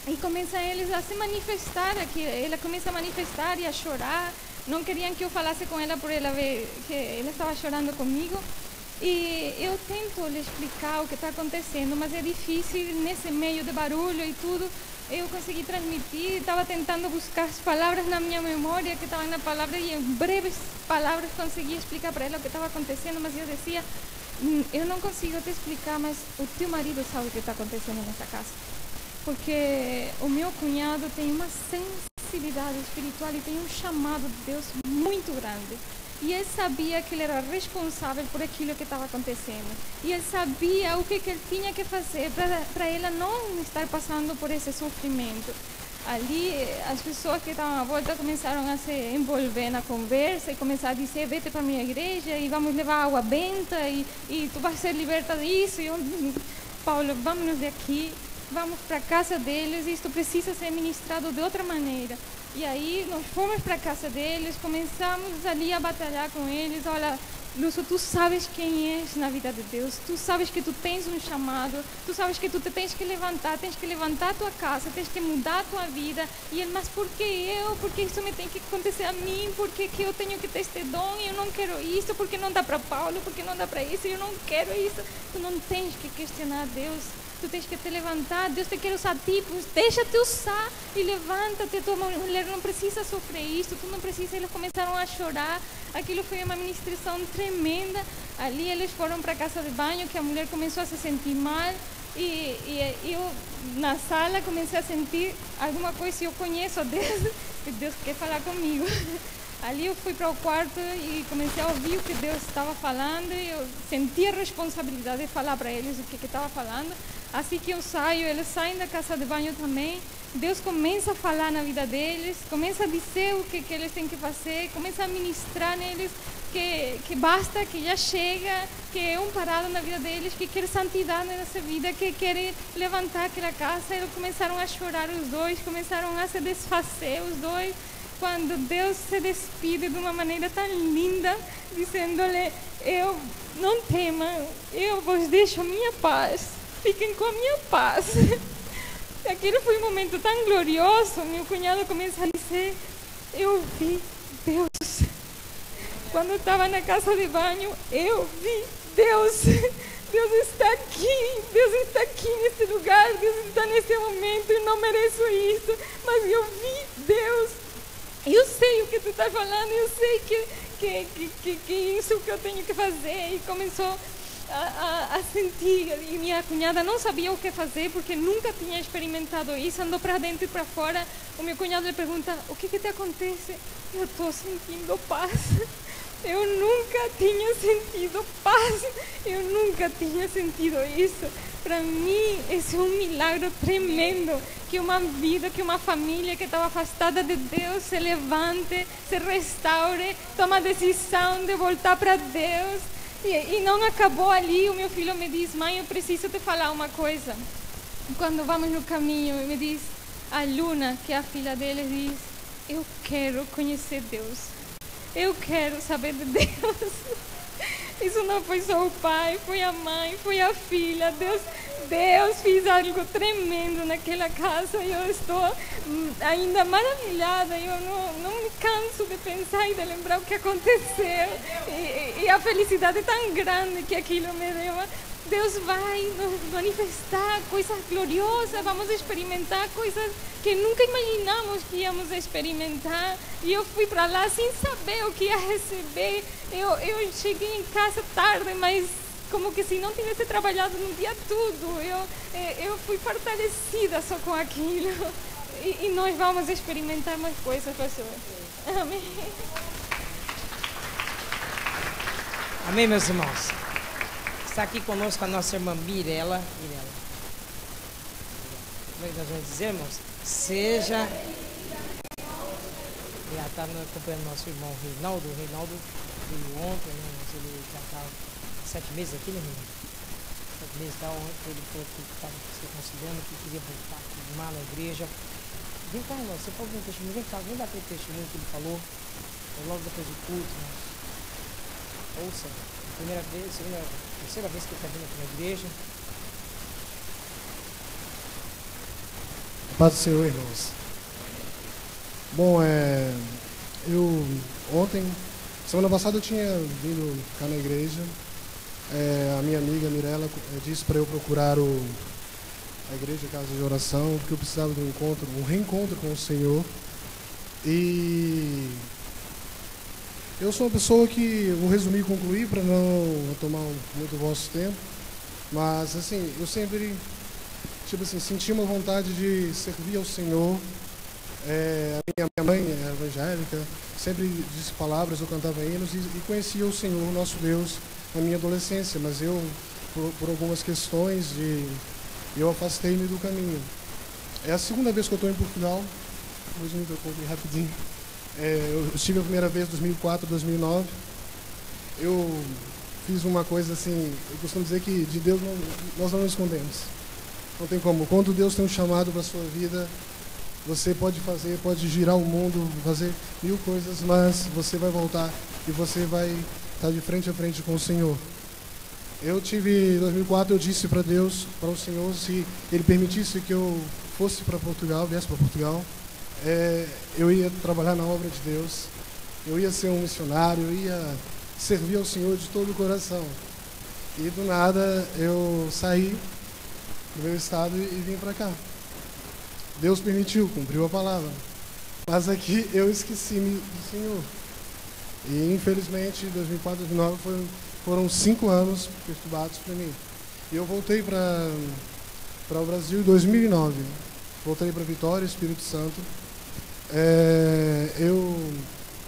E começam eles a se manifestar aqui, ela começa a manifestar e a chorar. Não queriam que eu falasse com ela por ela ver que ela estava chorando comigo. E eu tento lhe explicar o que está acontecendo, mas é difícil nesse meio de barulho e tudo. Eu consegui transmitir, estava tentando buscar as palavras na minha memória que estavam na palavra, e em breves palavras consegui explicar para ela o que estava acontecendo, mas eu dizia, eu não consigo te explicar, mas o teu marido sabe o que está acontecendo nessa casa. Porque o meu cunhado tem uma sensibilidade espiritual e tem um chamado de Deus muito grande. E ele sabia que ele era responsável por aquilo que estava acontecendo. E ele sabia o que ele tinha que fazer para ela não estar passando por esse sofrimento. Ali, as pessoas que estavam à volta começaram a se envolver na conversa e começaram a dizer, vete para a minha igreja e vamos levar água benta e tu vais ser liberta disso. E eu, Paulo, vamos daqui, vamos para a casa deles, isto precisa ser ministrado de outra maneira. E aí nós fomos para a casa deles, começamos ali a batalhar com eles. Olha, Lúcio, tu sabes quem és na vida de Deus, tu sabes que tu tens um chamado, tu sabes que tu te tens que levantar a tua casa, tens que mudar a tua vida. E ele, mas por que eu? Porque isso me tem que acontecer a mim? Porque que eu tenho que ter este dom e eu não quero isso? Porque não dá para Paulo? Porque não dá para isso? Eu não quero isso. Tu não tens que questionar Deus. tu tens que te levantar, Deus te quer usar ti, pues deixa-te usar e levanta-te, tua mulher não precisa sofrer isso, tu não precisa. Eles começaram a chorar, aquilo foi uma ministração tremenda. Ali eles foram para a casa de banho, que a mulher começou a se sentir mal, e eu na sala comecei a sentir alguma coisa, eu conheço a Deus, e Deus quer falar comigo. Ali eu fui para o quarto e comecei a ouvir o que Deus estava falando, e eu senti a responsabilidade de falar para eles o que estava falando. Assim que eu saio, eles saem da casa de banho também, Deus começa a falar na vida deles, começa a dizer o que eles têm que fazer, começa a ministrar neles que basta, que já chega, que é um parado na vida deles, que quer santidade nessa vida, que quer levantar aquela casa. Eles começaram a chorar os dois, começaram a se desfazer os dois, quando Deus se despide de uma maneira tão linda, dizendo-lhe: eu não temam, eu vos deixo a minha paz, fiquem com a minha paz. Aquele foi um momento tão glorioso. Meu cunhado começa a dizer: eu vi Deus. Quando eu estava na casa de banho, eu vi Deus. Deus está aqui nesse lugar, Deus está nesse momento, eu não mereço isso, mas eu vi Deus. Eu sei o que tu está falando, eu sei que isso que eu tenho que fazer. E começou a sentir, e minha cunhada não sabia o que fazer, porque nunca tinha experimentado isso, andou para dentro e para fora. O meu cunhado lhe pergunta: o que te acontece? Eu estou sentindo paz. Eu nunca tinha sentido paz, eu nunca tinha sentido isso. Para mim, esse é um milagre tremendo, que uma vida, que uma família que estava afastada de Deus se levante, se restaure, toma a decisão de voltar para Deus. E não acabou ali. O meu filho me diz: mãe, eu preciso te falar uma coisa. Quando vamos no caminho, me diz, a Luna, que é a filha dele, diz: eu quero conhecer Deus. Eu quero saber de Deus. Isso não foi só o pai, foi a mãe, foi a filha. Deus fez algo tremendo naquela casa, e eu estou ainda maravilhada. Eu não me canso de pensar e de lembrar o que aconteceu. E a felicidade é tão grande que aquilo me deu. Deus vai nos manifestar coisas gloriosas, vamos experimentar coisas que nunca imaginamos que íamos experimentar. E eu fui para lá sem saber o que ia receber. Eu cheguei em casa tarde, mas como que se não tivesse trabalhado no dia todo. Eu fui fortalecida só com aquilo. E nós vamos experimentar mais coisas, pastor. Amém. Amém, meus irmãos. Está aqui conosco a nossa irmã Mirela. Como é que nós vamos dizer, irmãos? Seja... Já está acompanhando nosso irmão Reinaldo. O Reinaldo veio ontem, né? Mas ele já está 7 meses aqui, né, irmão? 7 meses está ontem. Ele falou que estava se considerando, que queria voltar, firmar na igreja. Vem cá, irmão, você pode ver um testemunho? Vem cá, vem dar aquele testemunho que ele falou. Logo depois do culto, irmãos. Ouça, primeira vez, terceira vez que ele está vindo aqui na igreja. Paz do Senhor, irmãos. Bom, eu ontem, semana passada eu tinha vindo cá na igreja. A minha amiga Mirela disse para eu procurar a igreja Casa de Oração, porque eu precisava de um reencontro com o Senhor. E eu sou uma pessoa que, vou resumir e concluir para não tomar muito vosso tempo, mas assim, eu sempre senti uma vontade de servir ao Senhor. A minha mãe é evangélica, sempre disse palavras, eu cantava hinos e conhecia o Senhor, nosso Deus, na minha adolescência, mas eu, por algumas questões, eu afastei-me do caminho. É a segunda vez que eu estou em Portugal, hoje eu contei rapidinho. Eu estive a primeira vez em 2004, 2009. Eu fiz uma coisa assim, eu costumo dizer que de Deus nós não nos escondemos. Não tem como. Quando Deus tem um chamado para a sua vida, você pode girar o mundo, fazer 1000 coisas, mas você vai voltar e você vai estar de frente a frente com o Senhor. Em 2004, eu disse para Deus, para o Senhor, se Ele permitisse que eu fosse para Portugal, viesse para Portugal, eu ia trabalhar na obra de Deus, eu ia ser um missionário, eu ia servir ao Senhor de todo o coração. E do nada eu saí do meu estado e vim para cá. Deus permitiu, cumpriu a palavra. Mas aqui eu esqueci-me do Senhor. E infelizmente 2004, 2009 foram 5 anos perturbados para mim. E eu voltei para o Brasil em 2009. Voltei para Vitória, Espírito Santo.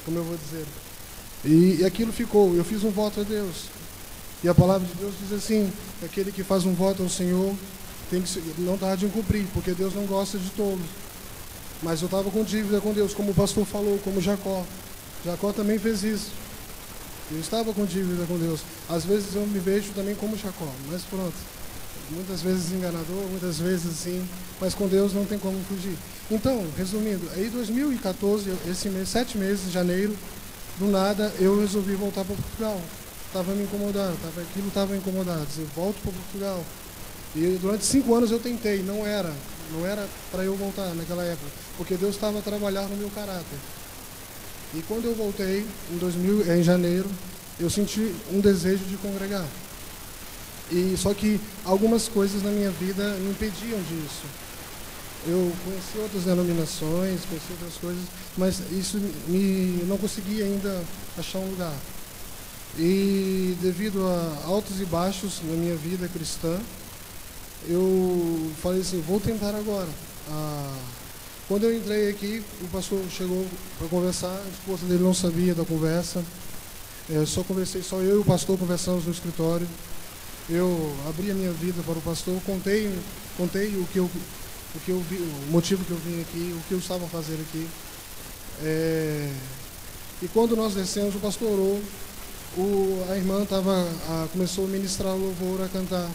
Como eu vou dizer? E aquilo ficou. Eu fiz um voto a Deus. E a palavra de Deus diz assim: aquele que faz um voto ao Senhor não tarde em cumprir, porque Deus não gosta de tolos. Mas eu estava com dívida com Deus, como o pastor falou, como Jacó. Jacó também fez isso. Eu estava com dívida com Deus. Às vezes eu me vejo também como Jacó, mas pronto. Muitas vezes enganador, muitas vezes assim, mas com Deus não tem como fugir. Então, resumindo, aí 2014, esse mês, 7 meses, janeiro, do nada eu resolvi voltar para Portugal. Estava me incomodando, aquilo estava me incomodando. Eu volto para Portugal. E durante 5 anos eu tentei, não era para eu voltar naquela época, porque Deus estava a trabalhar no meu caráter. E quando eu voltei, em janeiro, eu senti um desejo de congregar. E só que algumas coisas na minha vida me impediam disso. Eu conheci outras denominações, conheci outras coisas, mas isso não conseguia ainda achar um lugar. E devido a altos e baixos na minha vida cristã, eu falei assim, vou tentar agora. Quando eu entrei aqui, o pastor chegou para conversar, a esposa dele não sabia da conversa. Só eu e o pastor conversamos no escritório. Eu abri a minha vida para o pastor, contei o que eu vi, o motivo que eu vim aqui, o que eu estava fazendo aqui. E quando nós descemos, o pastor orou, a irmã começou a ministrar louvor, a cantar.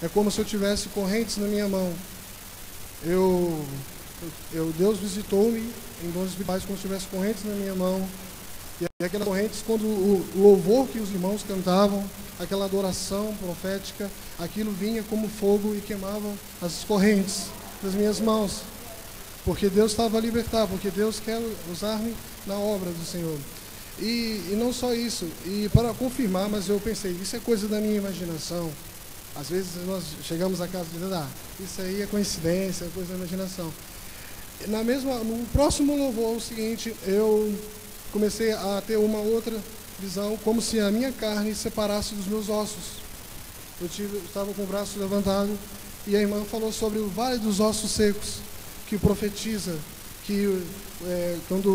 É como se eu tivesse correntes na minha mão. Deus visitou-me em dons espirituais como se tivesse correntes na minha mão. E aquelas correntes, quando o louvor que os irmãos cantavam, aquela adoração profética, aquilo vinha como fogo e queimava as correntes das minhas mãos. Porque Deus estava a libertar, porque Deus quer usar-me na obra do Senhor. E não só isso, e para confirmar, mas eu pensei, isso é coisa da minha imaginação. Às vezes nós chegamos a casa e dizemos, isso aí é coincidência, é coisa da imaginação. No próximo louvor, o seguinte, eu comecei a ter uma outra visão, como se a minha carne separasse dos meus ossos. Eu estava com o braço levantado e a irmã falou sobre o vale dos ossos secos, que profetiza, que quando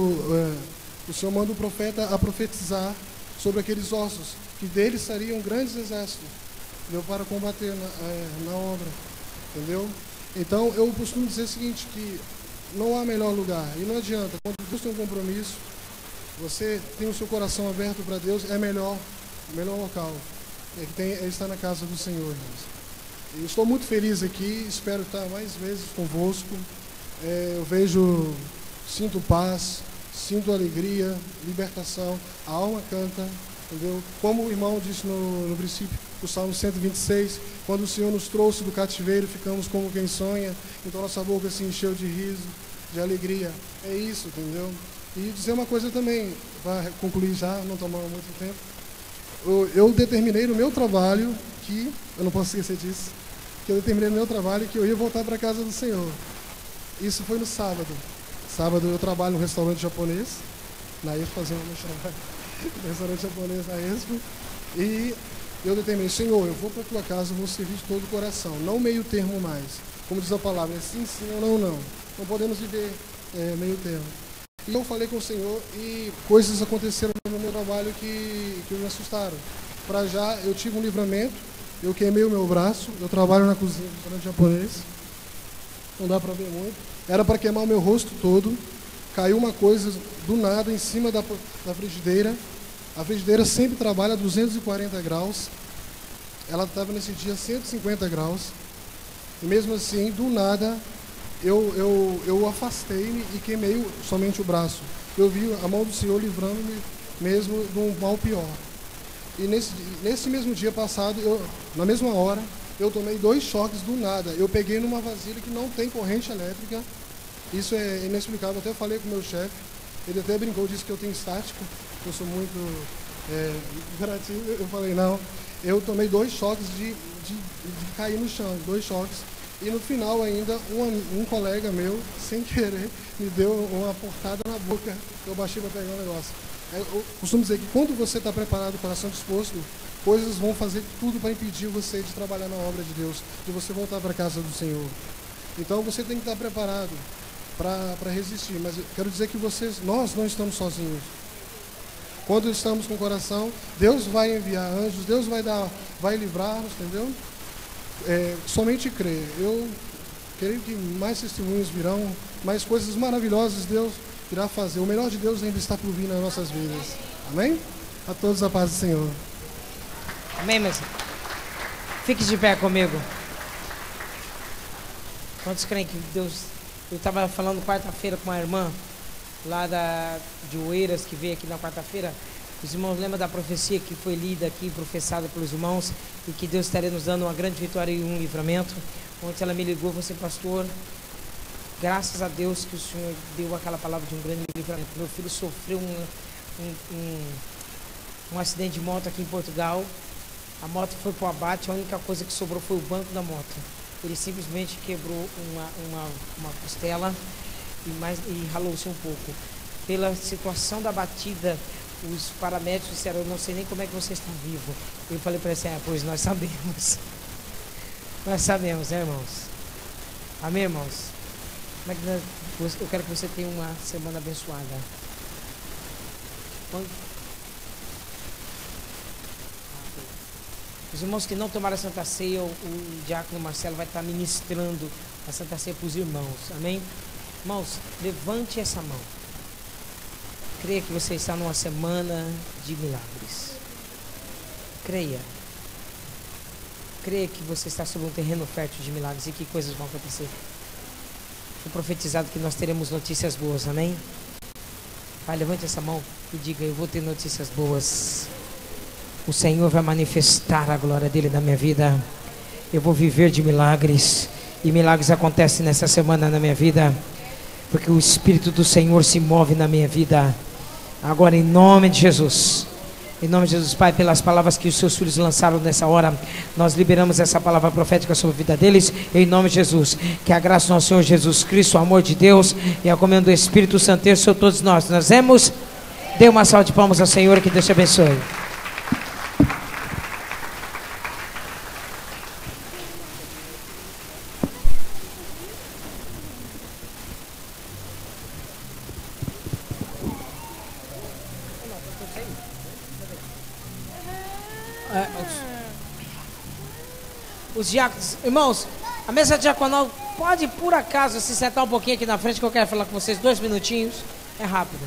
o Senhor manda o profeta a profetizar sobre aqueles ossos, que deles sariam grandes exércitos, para combater na obra, entendeu? Então, eu costumo dizer o seguinte, que não há melhor lugar, e não adianta, quando Deus tem um compromisso, você tem o seu coração aberto para Deus, é melhor local, é estar na casa do Senhor, irmãos. Eu estou muito feliz aqui, espero estar mais vezes convosco. Sinto paz, sinto alegria, libertação, a alma canta, entendeu? Como o irmão disse no princípio, o Salmo 126, quando o Senhor nos trouxe do cativeiro, ficamos como quem sonha, então nossa boca se encheu de riso, de alegria. É isso, entendeu? E dizer uma coisa também, para concluir já, não tomar muito tempo. Eu determinei no meu trabalho que, eu não posso esquecer disso, que eu determinei no meu trabalho que eu ia voltar para a casa do Senhor. Isso foi no sábado. Sábado eu trabalho no restaurante japonês, na Expo, fazendo um restaurante japonês na Expo, e eu determinei, Senhor, eu vou para a tua casa, vou servir de todo o coração, não meio termo mais. Como diz a palavra, é sim, sim ou não, não. Não podemos viver meio termo. E eu falei com o Senhor e coisas aconteceram no meu trabalho que me assustaram. Para já, eu tive um livramento, eu queimei o meu braço, eu trabalho na cozinha do restaurante japonês, não dá para ver muito. Era para queimar o meu rosto todo, caiu uma coisa do nada em cima da frigideira. A frigideira sempre trabalha a 240 graus, ela estava nesse dia 150 graus, e mesmo assim, do nada, eu afastei-me e queimei somente o braço. Eu vi a mão do Senhor livrando-me mesmo de um mal pior. E nesse mesmo dia passado, na mesma hora, eu tomei 2 choques do nada. Eu peguei numa vasilha que não tem corrente elétrica, isso é inexplicável. Eu até falei com o meu chefe, ele até brincou, disse que eu tenho estático, eu sou muito imperativo. Eu falei, não, eu tomei 2 choques de cair no chão, 2 choques. E no final ainda, um colega meu, sem querer, me deu uma portada na boca, que eu baixei para pegar um negócio. Eu costumo dizer que quando você está preparado, coração disposto, coisas vão fazer tudo para impedir você de trabalhar na obra de Deus, de você voltar para a casa do Senhor. Então você tem que estar preparado para resistir. Mas eu quero dizer que nós não estamos sozinhos. Quando estamos com o coração, Deus vai enviar anjos, Deus vai livrar-nos, entendeu? Somente crer. Eu creio que mais testemunhos virão, mais coisas maravilhosas Deus irá fazer. O melhor de Deus ainda está por vir nas nossas vidas. Amém? A todos a paz do Senhor. Amém, mas fique de pé comigo. Quantos creem que Deus... Eu estava falando quarta-feira com uma irmã lá de Oeiras, que veio aqui na quarta-feira. Os irmãos lembram da profecia que foi lida aqui, professada pelos irmãos, e que Deus estaria nos dando uma grande vitória e um livramento. Ontem ela me ligou, você pastor, graças a Deus que o Senhor deu aquela palavra de um grande livramento. Meu filho sofreu um acidente de moto aqui em Portugal. A moto foi para o abate, a única coisa que sobrou foi o banco da moto. Ele simplesmente quebrou uma costela e ralou-se um pouco. Pela situação da batida, os paramédicos disseram, eu não sei nem como é que você está vivo. Eu falei para ele assim, pois nós sabemos. Nós sabemos, né, irmãos? Amém, irmãos? Eu quero que você tenha uma semana abençoada. Os irmãos que não tomaram a Santa Ceia, o diácono Marcelo vai estar ministrando a Santa Ceia para os irmãos. Amém? Irmãos, levante essa mão. Creia que você está numa semana de milagres. Creia. Creia que você está sobre um terreno fértil de milagres e que coisas vão acontecer. Foi profetizado que nós teremos notícias boas. Amém? Pai, levante essa mão e diga, eu vou ter notícias boas. O Senhor vai manifestar a glória dele na minha vida. Eu vou viver de milagres. E milagres acontecem nessa semana na minha vida, porque o Espírito do Senhor se move na minha vida. Agora, em nome de Jesus, em nome de Jesus, Pai, pelas palavras que os seus filhos lançaram nessa hora, nós liberamos essa palavra profética sobre a vida deles, em nome de Jesus. Que a graça do nosso Senhor Jesus Cristo, o amor de Deus e a comunhão do Espírito Santo esteja sobre todos nós. Nós vemos. Dê uma salva de palmas ao Senhor, que Deus te abençoe. Os diáconos, irmãos, a mesa diaconal pode por acaso se sentar um pouquinho aqui na frente, que eu quero falar com vocês 2 minutinhos, é rápido.